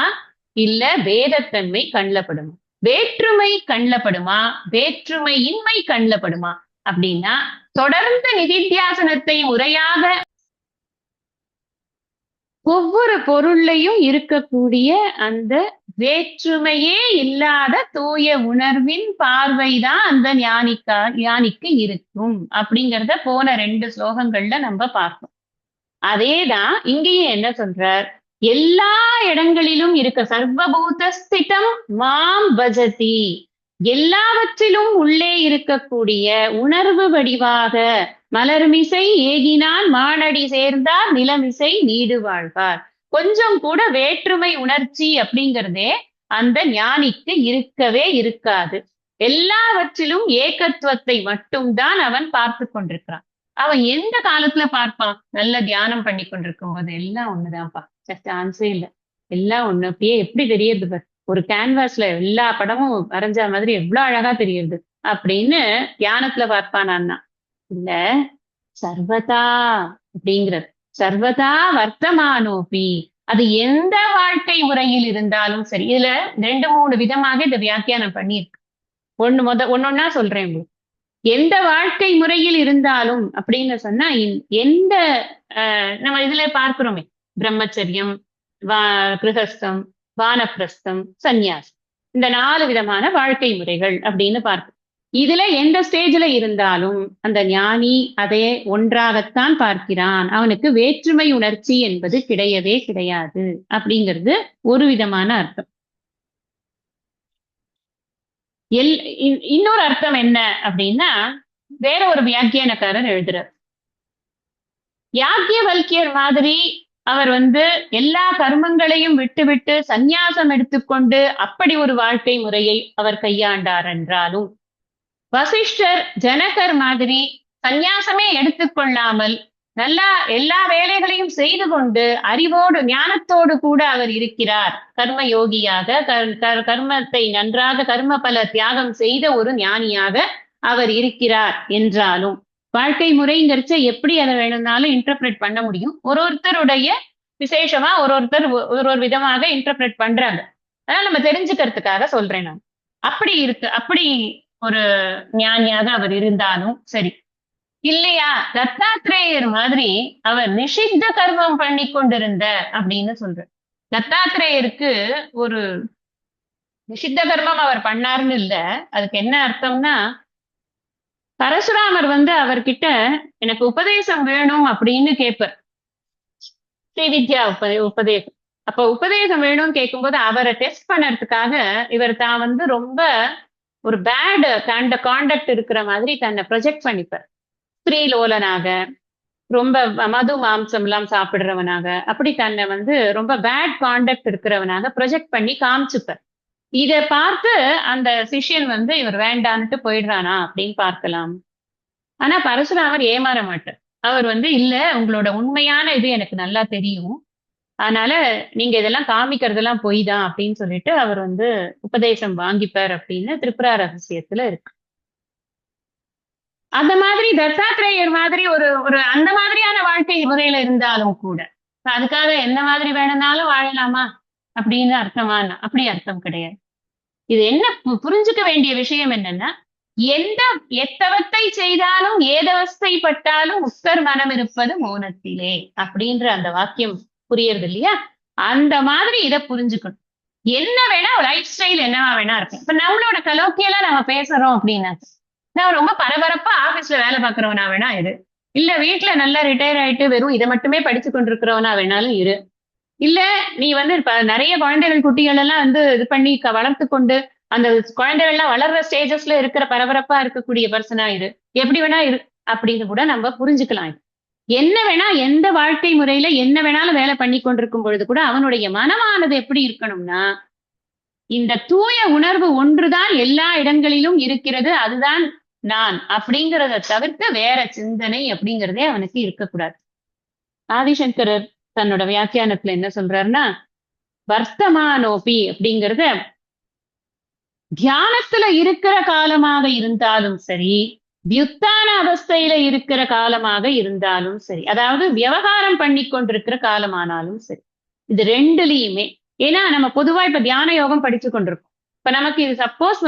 இல்ல பேதத்தன்மை கண்லப்படுமா? வேற்றுமை கண்லப்படுமா, வேற்றுமையின்மை கண்லப்படுமா அப்படின்னா, தொடர்ந்து நிதித்தியாசனத்தை முறையாக ஒவ்வொரு பொருள்லையும் இருக்கக்கூடிய அந்த வேற்றுமையே இல்லாத தூய உணர்வின் பார்வைதான் அந்த ஞானிக்கு இருக்கும் அப்படிங்கிறத போன 2 ஸ்லோகங்கள்ல நம்ம பார்ப்போம். அதேதான் இங்கேயும் என்ன சொல்றார்? எல்லா இடங்களிலும் இருக்க சர்வபூத ஸ்திதம் மாம் பஜதி. எல்லாவற்றிலும் உள்ளே இருக்கக்கூடிய உணர்வு வடிவாக மலர்மிசை ஏகினான் மானடி சேர்ந்தார் நிலமிசை நீடு வாழ்வார். கொஞ்சம் கூட வேற்றுமை உணர்ச்சி அப்படிங்கிறதே அந்த ஞானிக்கு இருக்கவே இருக்காது. எல்லாவற்றிலும் ஏகத்துவத்தை மட்டும்தான் அவன் பார்த்து கொண்டிருக்கிறான். அவன் எந்த காலத்துல பார்ப்பான்? நல்ல தியானம் பண்ணி கொண்டிருக்கும் போது எல்லாம் ஒண்ணுதான்ப்பா, சான்ஸே இல்லை, எல்லாம் ஒண்ணு. அப்படியே எப்படி தெரியுது, ஒரு கேன்வாஸ்ல எல்லா படமும் வரைஞ்ச மாதிரி எவ்வளவு அழகா தெரியுது அப்படின்னு தியானத்துல பார்ப்பானா? இல்ல, சர்வதா அப்படிங்கிறது. சர்வதா வர்த்தமானோபி. அது எந்த வாழ்க்கை முறையில் இருந்தாலும் சரி. இதுல 2-3 விதமாக இந்த வியாக்கியானம் பண்ணியிருக்கு. ஒன்னொன்னா சொல்றேன். எந்த வாழ்க்கை முறையில் இருந்தாலும் அப்படின்னு சொன்னா, எந்த நம்ம இதுல பார்க்கிறோமே, பிரம்மச்சரியம், கிரகஸ்தம், வானப்பிரஸ்தம், சந்நியாசம், இந்த 4 விதமான வாழ்க்கை முறைகள் அப்படின்னு பார்க்கிறோம். இதுல எந்த ஸ்டேஜ்ல இருந்தாலும் அந்த ஞானி அதை ஒன்றாகத்தான் பார்க்கிறான். அவனுக்கு வேற்றுமை உணர்ச்சி என்பது கிடையவே கிடையாது அப்படிங்கிறது ஒரு விதமான அர்த்தம். இன்னொரு அர்த்தம் என்ன அப்படின்னா, வேற ஒரு வியாக்கியானக்காரர் எழுதுறார். யாக்ஞவல்கியர் மாதிரி அவர் எல்லா கர்மங்களையும் விட்டுவிட்டு சந்நியாசம் எடுத்துக்கொண்டு அப்படி ஒரு வாழ்க்கை முறையை அவர் கையாண்டார் என்றாலும், வசிஷ்டர் ஜனகர் மாதிரி சந்நியாசமே எடுத்துக்கொள்ளாமல் நல்லா எல்லா வேலைகளையும் செய்து கொண்டு அறிவோடு ஞானத்தோடு கூட அவர் இருக்கிறார். கர்ம யோகியாக கர்மத்தை நன்றாக கர்ம பல தியாகம் செய்த ஒரு ஞானியாக அவர் இருக்கிறார் என்றாலும் வாழ்க்கை முறைங்கிறச்ச எப்படி அதை வேணும்னாலும் இன்டர்பிரேட் பண்ண முடியும். ஒருத்தருடைய விசேஷமா ஒரு விதமாக இன்டர்பிரேட் பண்றாங்க. அதனால நம்ம தெரிஞ்சுக்கிறதுக்காக சொல்றேன் நான். அப்படி ஒரு ஞானியாக அவர் இருந்தாலும் சரி. இல்லையா தத்தாத்திரேயர் மாதிரி அவர் நிஷித்த கர்மம் பண்ணி கொண்டிருந்த அப்படின்னு சொல்ற. தத்தாத்திரேயருக்கு ஒரு நிஷித்த கர்மம் அவர் பண்ணாருன்னு இல்ல. அதுக்கு என்ன அர்த்தம்னா, பரசுராமர் அவர்கிட்ட எனக்கு உபதேசம் வேணும் அப்படின்னு கேட்பார். ஸ்ரீவித்யா உபதேசம். அப்ப உபதேசம் வேணும்னு கேட்கும்போது அவரை டெஸ்ட் பண்ணறதுக்காக இவர் தான் ரொம்ப ஒரு பேட் காண்டக்ட் இருக்கிற மாதிரி தன்னை ப்ரொஜெக்ட் பண்ணிப்பார். ஸ்திரீலோலனாக, ரொம்ப மது மாம்சம் எல்லாம் சாப்பிடுறவனாக, அப்படி தன்னை ரொம்ப பேட் காண்டக்ட் இருக்கிறவனாக ப்ரொஜெக்ட் பண்ணி காமிச்சுப்பார். இத பார்த்து அந்த சிஷ்யன் இவர் வேண்டான்ட்டு போயிடுறானா அப்படின்னு பார்க்கலாம். ஆனா பரசுராமர் ஏமாற மாட்டார். அவர் இல்ல, உங்களோட உண்மையான இது எனக்கு நல்லா தெரியும், அதனால நீங்க இதெல்லாம் காமிக்கிறதெல்லாம் பொய் தான் அப்படின்னு சொல்லிட்டு அவர் உபதேசம் வாங்கிப்பார் அப்படின்னு திரிபுரா ரகசியத்துல இருக்கு. அந்த மாதிரி தத்தாத்திரேயர் மாதிரி ஒரு அந்த மாதிரியான வாழ்க்கை முறையில இருந்தாலும் கூட அதுக்காக என்ன மாதிரி வேணும்னாலும் வாழலாமா அப்படின்னு அர்த்தமான அப்படி அர்த்தம் கிடையாது. இது என்ன புரிஞ்சுக்க வேண்டிய விஷயம் என்னன்னா, எத்தவத்தை செய்தாலும் ஏதவஸ்தைப்பட்டாலும் உத்தர் மனம் இருப்பது மௌனத்திலே அப்படின்ற அந்த வாக்கியம் புரியுறது இல்லையா? அந்த மாதிரி இதை புரிஞ்சுக்கணும். என்ன வேணா லைஃப் ஸ்டைல் என்னவா வேணா இருக்கும். இப்ப நம்மளோட கலோக்கியெல்லாம் நம்ம பேசுறோம் அப்படின்னா, நான் ரொம்ப பரபரப்பா ஆபீஸ்ல வேலை பார்க்கறவனா வேணா இரு, இல்ல வீட்டுல நல்லா ரிட்டையர் ஆயிட்டு வெறும் இதை மட்டுமே படிச்சு கொண்டிருக்கிறவனா வேணாலும் இரு, இல்ல நீ நிறைய குழந்தைகள் குட்டிகள் எல்லாம் இது பண்ணி வளர்த்து கொண்டு அந்த குழந்தைகள் எல்லாம் வளர்ற ஸ்டேஜஸ்ல இருக்கிற பரபரப்பா இருக்கக்கூடிய பர்சனா இரு, எப்படி வேணா இரு அப்படின்னு கூட நம்ம புரிஞ்சுக்கலாம். என்ன வேணா எந்த வாழ்க்கை முறையில என்ன வேணாலும் வேலை பண்ணி கொண்டிருக்கும் பொழுது கூட அவனுடைய மனமானது எப்படி இருக்கணும்னா, இந்த தூய உணர்வு ஒன்றுதான் எல்லா இடங்களிலும் இருக்கிறது, அதுதான் நான் அப்படிங்கிறத தவிர்த்து வேற சிந்தனை அப்படிங்கிறதே அவனுக்கு இருக்கக்கூடாது. ஆதிசங்கரர் தன்னோட வியாக்கியானத்துல என்ன சொல்றாருன்னா, வர்த்தமானோபி அப்படிங்கறத தியானத்துல இருக்கிற காலமாக இருந்தாலும் சரி, வியுத்தான அவஸ்தையில இருக்கிற காலமாக இருந்தாலும் சரி, அதாவது விவகாரம் பண்ணி கொண்டிருக்கிற காலமானாலும் சரி, இது ரெண்டுலயுமே. ஏன்னா நம்ம பொதுவா இப்ப தியான யோகம் படிச்சு கொண்டிருக்கோம். இப்ப நமக்கு இது சப்போஸ்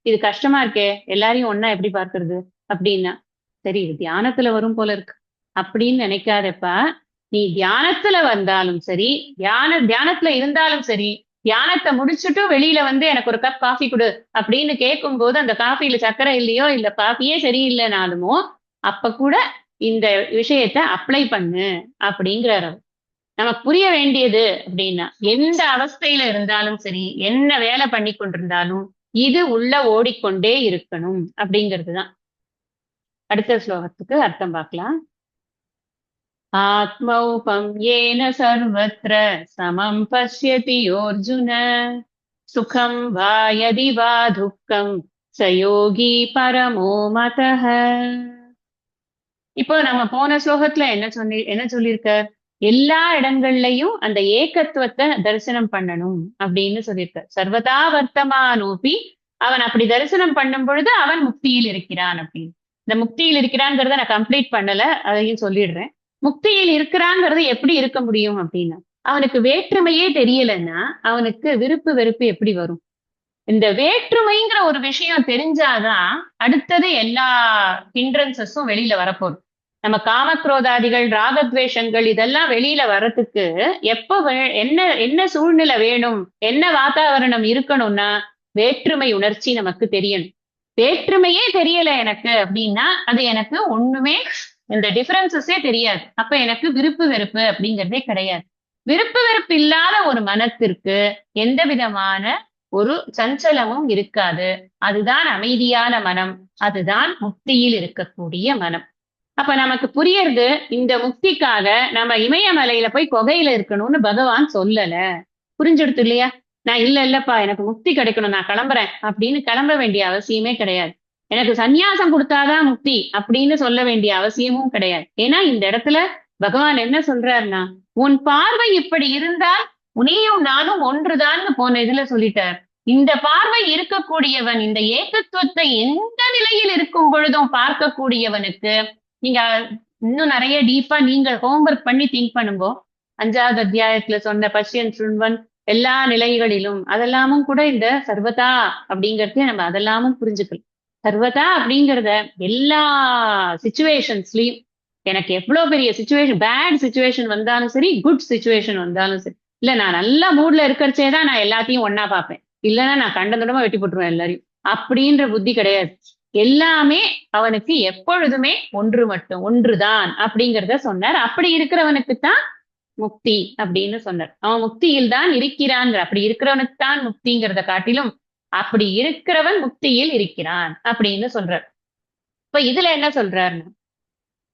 இது கஷ்டமா இருக்கே, எல்லாரையும் ஒன்னா எப்படி பார்க்கறது அப்படின்னா, சரி இது தியானத்துல வரும் போல இருக்கு அப்படின்னு நினைக்காதப்பா. நீ தியானத்துல வந்தாலும் சரி, தியானத்துல இருந்தாலும் சரி, தியானத்தை முடிச்சுட்டு வெளியில எனக்கு ஒரு கப் காஃபி கொடு அப்படின்னு கேட்கும் போது அந்த காஃபியில சக்கரை இல்லையோ இல்ல காஃபியே சரியில்லைனாலுமோ அப்ப கூட இந்த விஷயத்த அப்ளை பண்ணு அப்படிங்கிறார். நமக்கு புரிய வேண்டியது அப்படின்னா, எந்த அவஸ்தையில இருந்தாலும் சரி, என்ன வேலை பண்ணி கொண்டிருந்தாலும் இது உள்ள ஓடிக்கொண்டே இருக்கணும் அப்படிங்கிறதுதான். அடுத்த ஸ்லோகத்துக்கு அர்த்தம் பார்க்கலாம். ஆத்மௌபம் ஏன சர்வத்ர சமம் பஷ்யதி யோர்ஜுன சுகம் வா யதி வா துக்கம் சயோகி பரமோ மதஹ. இப்போ நம்ம போன ஸ்லோகத்துல என்ன சொல்லியிருக்க, எல்லா இடங்கள்லயும் அந்த ஏகத்துவத்தை தரிசனம் பண்ணணும் அப்படின்னு சொல்லியிருக்க. சர்வதா வர்த்தமானோபி, அவன் அப்படி தரிசனம் பண்ணும் பொழுது அவன் முக்தியில் இருக்கிறான் அப்படின்னு. இந்த முக்தியில் இருக்கிறாங்கிறத நான் கம்ப்ளீட் பண்ணல, அதையும் சொல்லிடுறேன். முக்தியில் இருக்கிறாங்கிறது எப்படி இருக்க முடியும் அப்படின்னா, அவனுக்கு வேற்றுமையே தெரியலன்னா அவனுக்கு விருப்பு வெறுப்பு எப்படி வரும்? இந்த வேற்றுமைங்கிற ஒரு விஷயம் தெரிஞ்சாதான் அடுத்தது எல்லா ஹிண்ட்ரன்சஸும் வெளியில வரப்போகுது. நம்ம காமக்ரோதாதிகள் ராகத்வேஷங்கள் இதெல்லாம் வெளியில வர்றதுக்கு என்ன சூழ்நிலை வேணும், என்ன வாதாவரணம் இருக்கணும்னா வேற்றுமை உணர்ச்சி நமக்கு தெரியணும். வேற்றுமையே தெரியல எனக்கு அப்படின்னா அது எனக்கு ஒண்ணுமே இந்த டிஃபரன்சஸே தெரியாது. அப்ப எனக்கு விருப்பு வெறுப்பு அப்படிங்கிறதே கிடையாது. விருப்பு வெறுப்பு இல்லாத ஒரு மனத்திற்கு எந்த விதமான ஒரு சஞ்சலமும் இருக்காது. அதுதான் அமைதியான மனம், அதுதான் முக்தியில் இருக்கக்கூடிய மனம். அப்ப நமக்கு புரியறது, இந்த முக்திக்காக நம்ம இமயமலையில போய் குகையில இருக்கணும்னு பகவான் சொல்லல. புரிஞ்சுடுத்து இல்லையா? நான் இல்லப்பா எனக்கு முக்தி கிடைக்கணும் நான் கிளம்புறேன் அப்படின்னு கிளம்ப வேண்டிய அவசியமே கிடையாது. எனக்கு சந்நியாசம் கொடுத்தாதான் முக்தி அப்படின்னு சொல்ல வேண்டிய அவசியமும் கிடையாது. ஏன்னா இந்த இடத்துல பகவான் என்ன சொல்றாருன்னா, உன் பார்வை இப்படி இருந்தால் நீயும் நானும் ஒன்றுதான்னு போன இதுல சொல்லிட்டார். இந்த பார்வை இருக்கக்கூடியவன் இந்த ஏகத்துவத்தை எந்த நிலையில் இருக்கும் பொழுதும் பார்க்கக்கூடியவனுக்கு, நீங்க இன்னும் நிறைய டீப்பா நீங்க ஹோம்ஒர்க் பண்ணி திங்க் பண்ணும்போ, 5வது அத்தியாயத்துல சொன்ன பஷ்யன் சுண்வன் எல்லா நிலைகளிலும் அதெல்லாமும் கூட இந்த சர்வதா அப்படிங்கறது நம்ம அதெல்லாமும் புரிஞ்சுக்கலாம். சர்வதா அப்படிங்கறத எல்லா சிச்சுவேஷன்ஸ்லயும், எனக்கு எவ்வளவு பெரிய சுச்சுவேஷன், பேட் சுச்சுவேஷன் வந்தாலும் சரி, குட் சுச்சுவேஷன் வந்தாலும் சரி, இல்ல நான் நல்ல மூட்ல இருக்கிறச்சேதான் நான் எல்லாத்தையும் ஒன்னா பார்ப்பேன், இல்லைன்னா நான் கண்டந்துடமா வெட்டி போட்டுருவேன் எல்லாரையும் அப்படின்ற புத்தி கிடையாது. எல்லாமே அவனுக்கு எப்பொழுதுமே ஒன்று மட்டும், ஒன்றுதான் அப்படிங்கறத சொன்னார். அப்படி இருக்கிறவனுக்கு தான் முக்தி அப்படின்னு சொன்னார். அவன் முக்தியில் தான் இருக்கிறான். அப்படி இருக்கிறவனுக்கு தான் முக்திங்கிறத காட்டிலும் அப்படி இருக்கிறவன் முக்தியில் இருக்கிறான் அப்படின்னு சொல்றார். இப்ப இதுல என்ன சொல்றாருன்னா,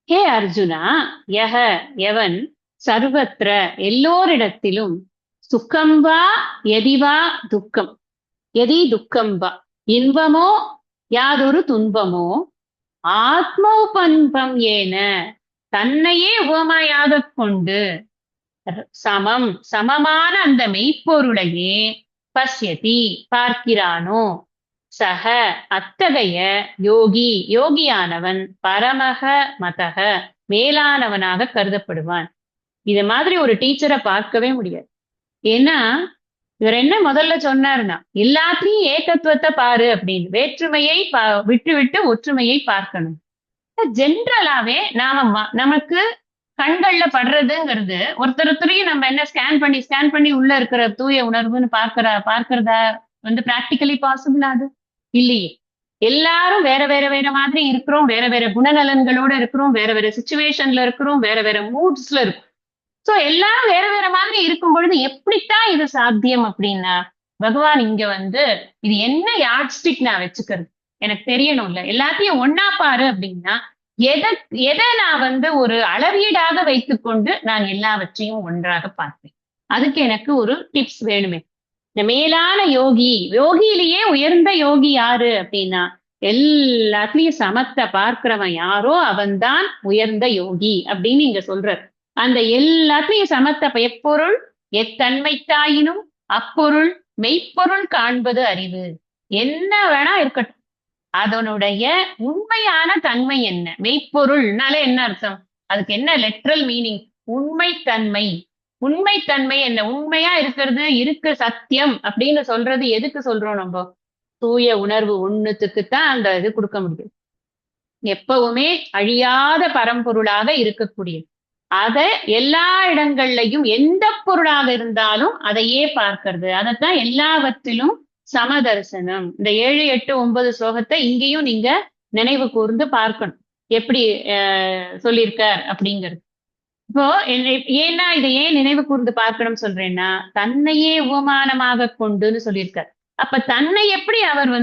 ஹே அர்ஜுனா, யஹ எவன் சர்வத்திர எல்லோரிடத்திலும் சுகம் வா எதிவா துக்கம், எதி துக்கம் வா இன்பமோ யாதொரு துன்பமோ ஆத்மோபன்பம் ஏன தன்னையே உவமையாக கொண்டு சமம் சமமான அந்த மெய்ப்பொருளையே பஷ்யதி பார்க்கிறானோ சக அத்தகைய யோகி யோகியானவன் பரமக மதக மேலானவனாக கருதப்படுவான். இத மாதிரி ஒரு டீச்சரை பார்க்கவே முடியாது. ஏன்னா இவர் என்ன முதல்ல சொன்னாருன்னா, எல்லாத்தையும் ஏகத்துவத்தை பாரு அப்படின்னு, வேற்றுமையை விட்டு விட்டு ஒற்றுமையை பார்க்கணும். ஜென்ரலாவே நமக்கு கண்கள்ல படுறதுங்கிறது ஒருத்தரையும் நம்ம என்ன ஸ்கேன் பண்ணி உள்ள இருக்கிற தூய உணர்வுன்னு பார்க்கறதா பிராக்டிகலி பாசிபிள் ஆகுது இல்லையே. எல்லாரும் வேற வேற வேற மாதிரி இருக்கிறோம், வேற வேற குணநலன்களோட இருக்கிறோம், வேற வேற சுச்சுவேஷன்ல இருக்கிறோம், வேற வேற மூட்ஸ்ல இருக்கும். சோ எல்லாரும் வேற வேற மாதிரி இருக்கும் பொழுது எப்படித்தான் இது சாத்தியம் அப்படின்னா, பகவான் இங்க இது என்ன யாட்ஸ்டிக் நான் வச்சுக்கிறது எனக்கு தெரியணும்ல. எல்லாத்தையும் ஒன்னா பாரு அப்படின்னா, எதை நான் ஒரு அளவீடாக வைத்துக்கொண்டு நான் எல்லாவற்றையும் ஒன்றாக பார்ப்பேன். அதுக்கு எனக்கு ஒரு டிப்ஸ் வேணுமே. இந்த மேலான யோகி, யோகியிலேயே உயர்ந்த யோகி யாரு அப்படின்னா, எல்லாத்துலயும் சமத்தை பார்க்கிறவன் யாரோ அவன்தான் உயர்ந்த யோகி அப்படின்னு இங்க சொல்றார். அந்த எல்லாத்தையும் சமத்தை, எப்பொருள் எத்தன்மைத்தாயினும் அப்பொருள் மெய்ப்பொருள் காண்பது அறிவு. என்ன வேணா இருக்கட்டும், அதனுடைய உண்மையான தன்மை என்ன, மெய்ப்பொருள்னால என்ன அர்த்தம், அதுக்கு என்ன லெட்ரல் மீனிங், உண்மைத்தன்மை. உண்மைத்தன்மை என்ன, உண்மையா இருக்கிறது சத்தியம் அப்படின்னு சொல்றது எதுக்கு சொல்றோம் நம்ம, தூய உணர்வு ஒண்ணுத்துக்குத்தான் அந்த இது கொடுக்க முடியும். எப்பவுமே அழியாத பரம்பொருளாக இருக்கக்கூடியது. அத எல்லா இடங்கள்லையும் எந்த பொருளாக இருந்தாலும் அதையே பார்க்கிறது. அதைத்தான் எல்லாவற்றிலும் சமதர்சனம். இந்த 7, 8, 9 ஸ்லோகத்தை இங்கேயும் நீங்க நினைவு கூர்ந்து பார்க்கணும், எப்படி சொல்லியிருக்கார் அப்படிங்கிறது. இப்போ ஏன்னா இதை ஏன் நினைவு கூர்ந்து பார்க்கணும் சொல்றேன்னா, தன்னையே உபமானமாக கொண்டுன்னு சொல்லியிருக்கார். அப்ப தன்னை எப்படி அவர்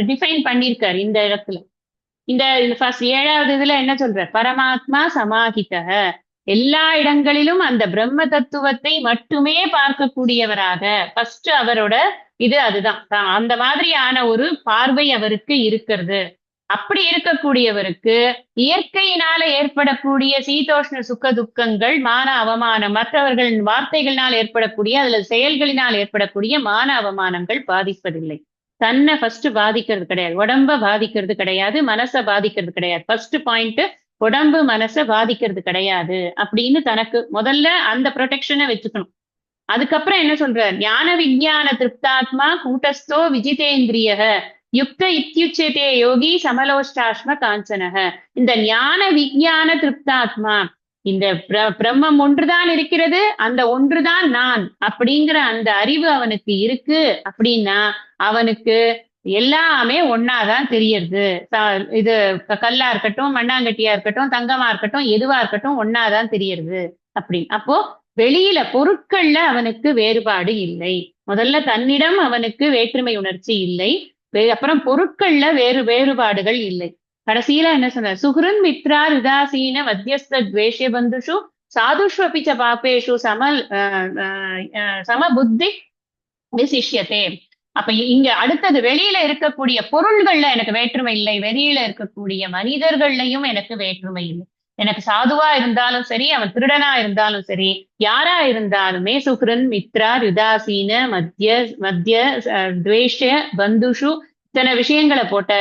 டிஃபைன் பண்ணியிருக்கார் இந்த இடத்துல. இந்த ஃபர்ஸ்ட் 7வது இதுல என்ன சொல்ற, பரமாத்மா சமாஹிதக, எல்லா இடங்களிலும் அந்த பிரம்ம தத்துவத்தை மட்டுமே பார்க்கக்கூடியவராக ஃபர்ஸ்ட் அவரோட அதுதான் அந்த மாதிரியான ஒரு பார்வை அவருக்கு இருக்கிறது. அப்படி இருக்கக்கூடியவருக்கு இயற்கையினால ஏற்படக்கூடிய சீதோஷ்ண சுக்க துக்கங்கள், மான அவமானம், மற்றவர்களின் வார்த்தைகளினால் ஏற்படக்கூடிய அதுல செயல்களினால் ஏற்படக்கூடிய மான அவமானங்கள் பாதிப்பதில்லை. தன்னை ஃபர்ஸ்ட் பாதிக்கிறது கிடையாது, உடம்ப பாதிக்கிறது கிடையாது, மனசை பாதிக்கிறது கிடையாது. ஃபர்ஸ்ட் பாயிண்ட், உடம்பு மனசை பாதிக்கிறது கிடையாது அப்படின்னு தனக்கு முதல்ல அந்த ப்ரொடெக்ஷனை வச்சுக்கணும். அதுக்கப்புறம் என்ன சொல்றார், ஞான விஞ்ஞான திருப்தாத்மா கூட்டஸ்தோ விஜிதேந்திரியக யுக்த இத்யுச்சதே யோகி சமலோஷ்டாஷ்ம காஞ்சனக. இந்த ஞான விஞ்ஞான திருப்தாத்மா, இந்த பிரம்மம் ஒன்றுதான் இருக்கிறது, அந்த ஒன்றுதான் நான் அப்படிங்கிற அந்த அறிவு அவனுக்கு இருக்கு அப்படின்னா அவனுக்கு எல்லாமே ஒன்னாதான் தெரியறது. இது கல்லா இருக்கட்டும், மண்ணாங்கட்டியா இருக்கட்டும், தங்கமா இருக்கட்டும், எதுவா இருக்கட்டும் ஒன்னாதான் தெரியறது அப்படின்னு. அப்போ வெளியில பொருட்கள்ல அவனுக்கு வேறுபாடு இல்லை. முதல்ல தன்னிடம் அவனுக்கு வேற்றுமை உணர்ச்சி இல்லை, அப்புறம் பொருட்கள்ல வேறுபாடுகள் இல்லை. கடைசியில என்ன சொன்ன, சுஹ்ருன் மித்ரா ரிதாசீன மத்தியஸ்த துவேஷ்ய பந்துஷு சாதுஷ்வபிச்ச பாப்பேஷு சம புத்தி விசிஷ்யத்தே. அப்ப இங்க அடுத்தது வெளியில இருக்கக்கூடிய பொருள்கள்ல எனக்கு வேற்றுமை இல்லை, வெளியில இருக்கக்கூடிய மனிதர்கள்லயும் எனக்கு வேற்றுமை இல்லை. எனக்கு சாதுவா இருந்தாலும் சரி, அவன் திருடனா இருந்தாலும் சரி, யாரா இருந்தாலுமே சுக்ரன் மித்ரா ரிதாசீன மத்திய மத்திய துவேஷ பந்துஷு இத்தனை விஷயங்களை போட்ட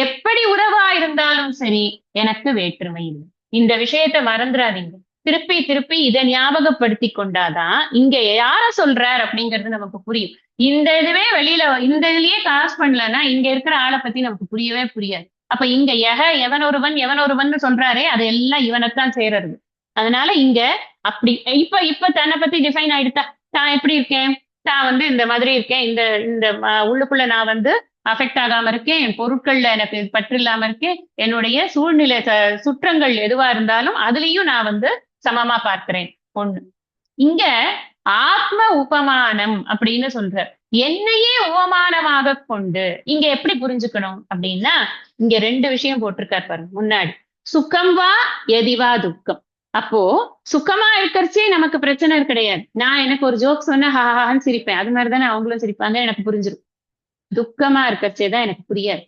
எப்படி உறவா இருந்தாலும் சரி எனக்கு வேற்றுமை இல்லை. இந்த விஷயத்த மறந்துடாதீங்க. திருப்பி திருப்பி இதை ஞாபகப்படுத்தி கொண்டாதான் இங்க யார சொல்றார் அப்படிங்கிறது நமக்கு புரியும். இந்த இதுவே வெளியில இந்த இதுலயே காசு பண்ணலன்னா இங்க இருக்கிற ஆளை பத்தி நமக்கு புரியவே புரியாது. அப்ப இங்க எவனொருவன் சொல்றாரே அது எல்லாம் இவனைத்தான் சேருது. அதனால இங்க அப்படி இப்ப தன்னை பத்தி டிஃபைன் ஆயிடுதா, நான் எப்படி இருக்கேன், நான் இந்த மாதிரி இருக்கேன், இந்த இந்த உள்ளுக்குள்ள நான் அஃபெக்ட் ஆகாம இருக்கேன், என் பொருட்கள்ல எனக்கு பற்று இல்லாம இருக்கேன், என்னுடைய சூழ்நிலை சுற்றங்கள் எதுவா இருந்தாலும் அதுலயும் நான் சமமா பார்க்கிறேன். ஒண்ணு. இங்க ஆத்ம உபமானம் அப்படின்னு சொல்ற என்னையே உபமானமாக கொண்டு இங்க எப்படி புரிஞ்சுக்கணும் அப்படின்னா, இங்க 2 விஷயம் போட்டிருக்காரு பாருங்க முன்னாடி. சுகம் வா எதிவா துக்கம். அப்போ சுகமா இருக்கிறச்சே நமக்கு பிரச்சனை கிடையாது. நான் எனக்கு ஒரு ஜோக் சொன்னா ஹாஹான்னு சிரிப்பேன். அது மாதிரிதானே அவங்களும் சிரிப்பாங்க, எனக்கு புரிஞ்சிடும். துக்கமா இருக்கிறச்சே தான் எனக்கு புரியாது.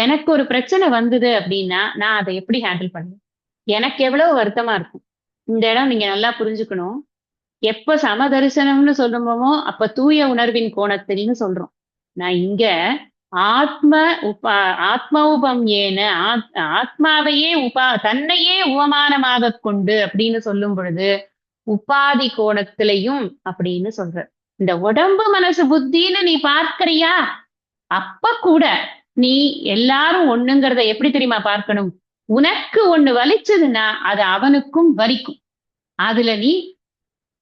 எனக்கு ஒரு பிரச்சனை வந்தது அப்படின்னா நான் அதை எப்படி ஹேண்டில் பண்ணுவேன், எனக்கு எவ்வளவு வருத்தமா இருக்கும். இந்த இடம் நீங்க நல்லா புரிஞ்சுக்கணும். எப்ப சமதரிசனம்னு சொல்றோமோ அப்ப தூய உணர்வின் கோணத்தில்னு சொல்றோம். நான் இங்க ஆத்ம ஆத்ம ஏன ஆத்மாவையே தன்னையே உபமானமாக கொண்டு அப்படின்னு சொல்லும் பொழுது உபாதி கோணத்திலையும் அப்படின்னு சொல்ற. இந்த உடம்பு மனசு புத்தின்னு நீ பார்க்கிறியா, அப்ப கூட நீ எல்லாரும் ஒண்ணுங்கிறத எப்படி தெரியுமா பார்க்கணும், உனக்கு ஒண்ணு வலிச்சதுன்னா அது அவனுக்கும் வலிக்கும். அதுல நீ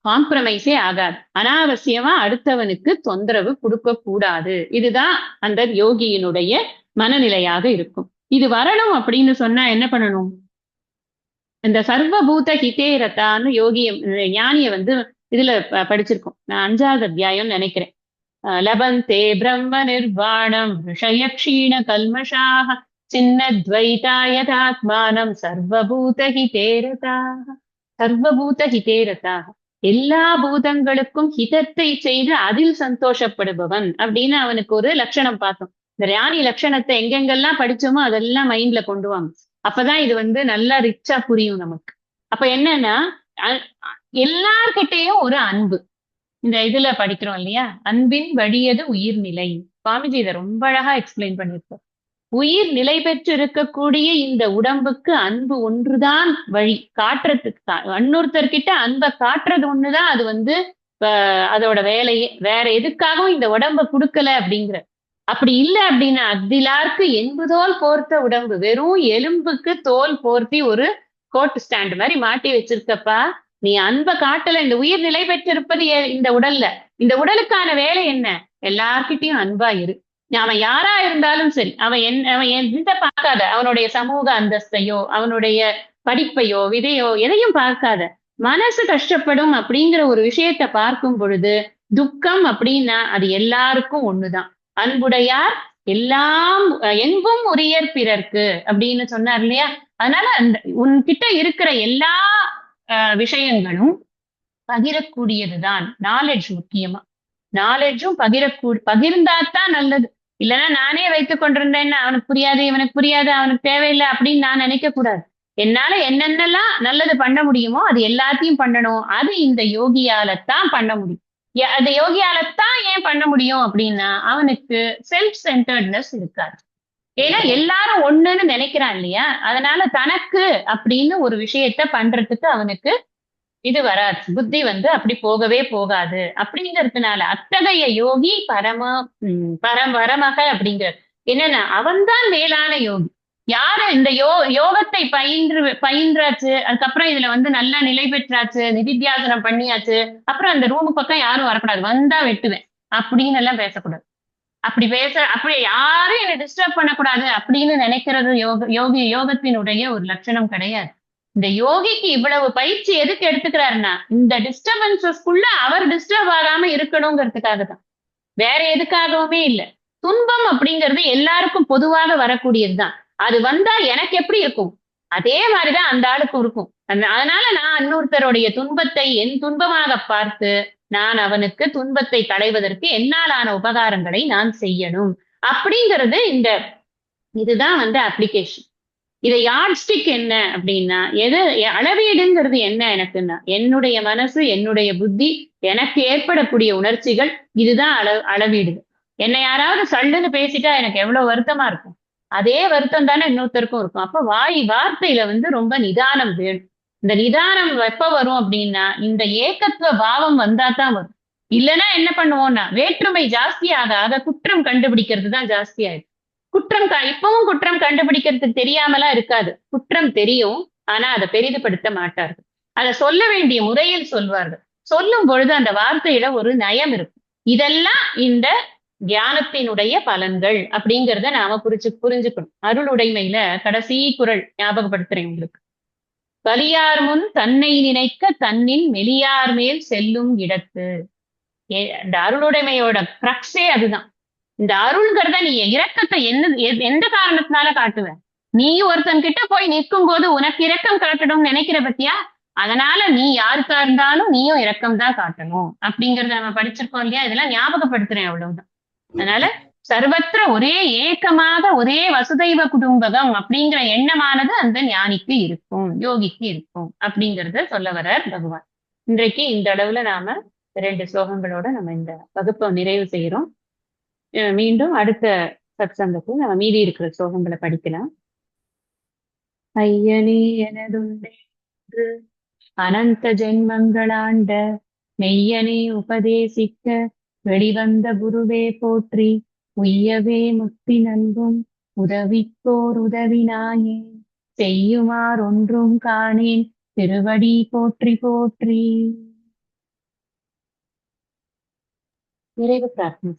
காம்ப்ரமைஸே ஆகாது. அனாவசியமா அடுத்தவனுக்கு தொந்தரவு கொடுக்க கூடாது. இதுதான் அந்த யோகியினுடைய மனநிலையாக இருக்கும். இது வரணும் அப்படின்னு சொன்னா என்ன பண்ணணும், இந்த சர்வபூத ஹிதேரதான்னு ஞானிய இதுல படிச்சிருக்கோம். நான் 5வது அத்தியாயம் நினைக்கிறேன். லபந்தே பிரம்ம நிர்வாணம் ரிஷய க்ஷீண கல்மஷாக சின்னத்வைதாயதாத்மானம் சர்வபூத ஹிதேரதாக. சர்வபூத ஹிதேரதாக எல்லா பூதங்களுக்கும் ஹிதத்தை செய்து அதில் சந்தோஷப்படுபவன் அப்படின்னு அவனுக்கு ஒரு லட்சணம் பார்த்தோம். இந்த ஞானி லட்சணத்தை எங்கெங்கெல்லாம் படிச்சோமோ அதெல்லாம் மைண்ட்ல கொண்டு வாங்க. அப்பதான் இது நல்லா ரிச்சா புரியும் நமக்கு. அப்ப என்னன்னா எல்லார்கிட்டையும் ஒரு அன்பு. இந்த இதுல படிக்கிறோம் இல்லையா, அன்பின் வழியது உயிர்நிலை. சுவாமிஜி இதை ரொம்ப அழகா எக்ஸ்பிளைன் பண்ணிருப்பார். உயிர் நிலை பெற்று இருக்கக்கூடிய இந்த உடம்புக்கு அன்பு ஒன்றுதான் வழி காட்டுறதுக்கு தான். இன்னொருத்தர்கிட்ட அன்பை காட்டுறது ஒண்ணுதான் அது அதோட வேலையே. வேற எதுக்காகவும் இந்த உடம்ப கொடுக்கல அப்படிங்கிற. அப்படி இல்லை அப்படின்னா அக்திலாருக்கு எண்புதோல் போர்த்த உடம்பு, வெறும் எலும்புக்கு தோல் போர்த்தி ஒரு கோட் ஸ்டாண்ட் மாதிரி மாட்டி வச்சிருக்கப்பா, நீ அன்பை காட்டல. இந்த உயிர் நிலை பெற்றிருப்பது இந்த உடல்ல. இந்த உடலுக்கான வேலை என்ன, எல்லார்கிட்டையும் அன்பா இரு. அவன் யாரா இருந்தாலும் சரி, அவன் எந்த பார்க்காத, அவனுடைய சமூக அந்தஸ்தையோ அவனுடைய படிப்பையோ விதையோ எதையும் பார்க்காத. மனசு கஷ்டப்படும் அப்படிங்கிற ஒரு விஷயத்த பார்க்கும் பொழுது துக்கம் அப்படின்னா அது எல்லாருக்கும் ஒண்ணுதான். அன்புடையார் எல்லாம் எங்கும் உரியர் பிறர்க்கு அப்படின்னு சொன்னார் இல்லையா. அதனால உன்கிட்ட இருக்கிற எல்லா விஷயங்களும் பகிரக்கூடியதுதான். நாலேஜ் முக்கியமா. நாலேஜும் பகிர்ந்தாத்தான் நல்லது. இல்லைன்னா நானே வைத்துக் கொண்டிருந்தேன்னா அவனுக்கு புரியாது, இவனுக்கு புரியாது, அவனுக்கு தேவையில்லை அப்படின்னு நான் நினைக்க கூடாது. என்னால என்னென்னலாம் நல்லது பண்ண முடியுமோ அது எல்லாத்தையும் பண்ணணும். அது இந்த யோகியாலத்தான் பண்ண முடியும். அந்த யோகியாலத்தான் ஏன் பண்ண முடியும் அப்படின்னா அவனுக்கு செல்ஃப் சென்டர்ட்னஸ் இருக்காது. ஏன்னா எல்லாரும் ஒண்ணுன்னு நினைக்கிறான் இல்லையா. அதனால தனக்கு அப்படின்னு ஒரு விஷயத்த பண்றதுக்கு அவனுக்கு இது வராது. புத்தி அப்படி போகவே போகாது. அப்படிங்கிறதுனால அத்தகைய யோகி பரமக அப்படிங்கிறது என்னன்னா அவன்தான் மேலான யோகி. யாரு இந்த யோகத்தை பயின்றாச்சு, அதுக்கப்புறம் இதுல நல்லா நிலை பெற்றாச்சு, நிதித்தியாசனம் பண்ணியாச்சு, அப்புறம் அந்த ரூமு பக்கம் யாரும் வரக்கூடாது, வந்தா வெட்டுவேன் அப்படின்னு எல்லாம் பேசக்கூடாது. அப்படி யாரும் என்னை டிஸ்டர்ப் பண்ணக்கூடாது அப்படின்னு நினைக்கிறது யோகத்தினுடைய ஒரு லட்சணம் கிடையாது. இந்த யோகிக்கு இவ்வளவு பயிற்சி எதுக்கு எடுத்துக்கிறாருன்னா இந்த டிஸ்டர்பன்சஸ்குள்ள அவர் டிஸ்டர்ப் ஆகாம இருக்கணுங்கிறதுக்காக தான், வேற எதுக்காகவுமே இல்லை. துன்பம் அப்படிங்கிறது எல்லாருக்கும் பொதுவாக வரக்கூடியதுதான். அது வந்தா எனக்கு எப்படி இருக்கும் அதே மாதிரிதான் அந்த ஆளுக்கும் இருக்கும். அதனால நான் இன்னொருத்தருடைய துன்பத்தை என் துன்பமாக பார்த்து நான் அவனுக்கு துன்பத்தை களைவதற்கு என்னாலான உபகாரங்களை நான் செய்யணும் அப்படிங்கிறது இதுதான் அப்ளிகேஷன். இதை யார்ட்ஸ்டிக் என்ன அப்படின்னா, அளவீடுங்கிறது என்ன எனக்குன்னா, என்னுடைய மனசு, என்னுடைய புத்தி, எனக்கு ஏற்படக்கூடிய உணர்ச்சிகள், இதுதான் அளவீடு. என்னை யாராவது சல்லுன்னு பேசிட்டா எனக்கு எவ்வளவு வருத்தமா இருக்கும். அதே வருத்தம் தானே இன்னொருத்தருக்கும் இருக்கும். அப்ப வார்த்தையில ரொம்ப நிதானம் வேணும். இந்த நிதானம் எப்ப வரும் அப்படின்னா, இந்த ஏகத்துவ பாவம் வந்தா தான் வரும். இல்லைன்னா என்ன பண்ணுவோம்னா, வேற்றுமை ஜாஸ்தியாக குற்றம் கண்டுபிடிக்கிறது தான் ஜாஸ்தியாயிடும். இப்பவும் குற்றம் கண்டுபிடிக்கிறதுக்கு தெரியாமலாம் இருக்காது. குற்றம் தெரியும். ஆனா அதை பெரிதுபடுத்த மாட்டார்கள். அதை சொல்ல வேண்டிய முறையில் சொல்வார்கள். சொல்லும் பொழுது அந்த வார்த்தையில ஒரு நயம் இருக்கும். இதெல்லாம் இந்த தியானத்தினுடைய பலன்கள் அப்படிங்கிறத நாம புரிஞ்சுக்கணும். அருளுடைமையில கடைசி குறள் ஞாபகப்படுத்துறேன் உங்களுக்கு. வலியார் முன் தன்னை நினைக்க தன்னின் மெலியார் மேல் செல்லும் இடத்து. இந்த அருளுடைமையோட கிரக்ஸே அதுதான். இந்த அருள்ங்கிறத நீ இரக்கத்தை எந்த காரணத்தினால காட்டுவ? நீ ஒருத்தன் கிட்ட போய் நிற்கும் போது உனக்கு இரக்கம் காட்டணும்னு நினைக்கிற பத்தியா? அதனால நீ யாருக்கா இருந்தாலும் நீயும் இரக்கம் தான் காட்டணும் அப்படிங்கறத நம்ம படிச்சிருக்கோம் இல்லையா? இதெல்லாம் ஞாபகப்படுத்துறேன், அவ்வளவுதான். அதனால சர்வத்திர ஒரே ஏக்கமாக ஒரே வசுதைவ குடும்பகம் அப்படிங்கிற எண்ணமானது அந்த ஞானிக்கு இருக்கும், யோகிக்கு இருக்கும் அப்படிங்கறத சொல்ல வர்றார் பகவான். இன்றைக்கு இந்த அளவுல நாம 2 ஸ்லோகங்களோட நம்ம இந்த வகுப்பை நிறைவு செய்யறோம். மீண்டும் அடுத்த சத்சங்கத்தில் நம்ம மீதி இருக்கிற ஸ்லோகங்களை படிக்கலாம். ஐயனே எனதுண்டே அனந்த ஜென்மங்களாண்ட மெய்யனே உபதேசிக்க வெளிவந்த குருவே போற்றி, உய்யவே முக்தி நல்கும் உதவிக்கோர் உதவினாயே, செய்யுமார் ஒன்றும் காணேன் திருவடி போற்றி போற்றி. நிறைவு பிரார்த்தனை.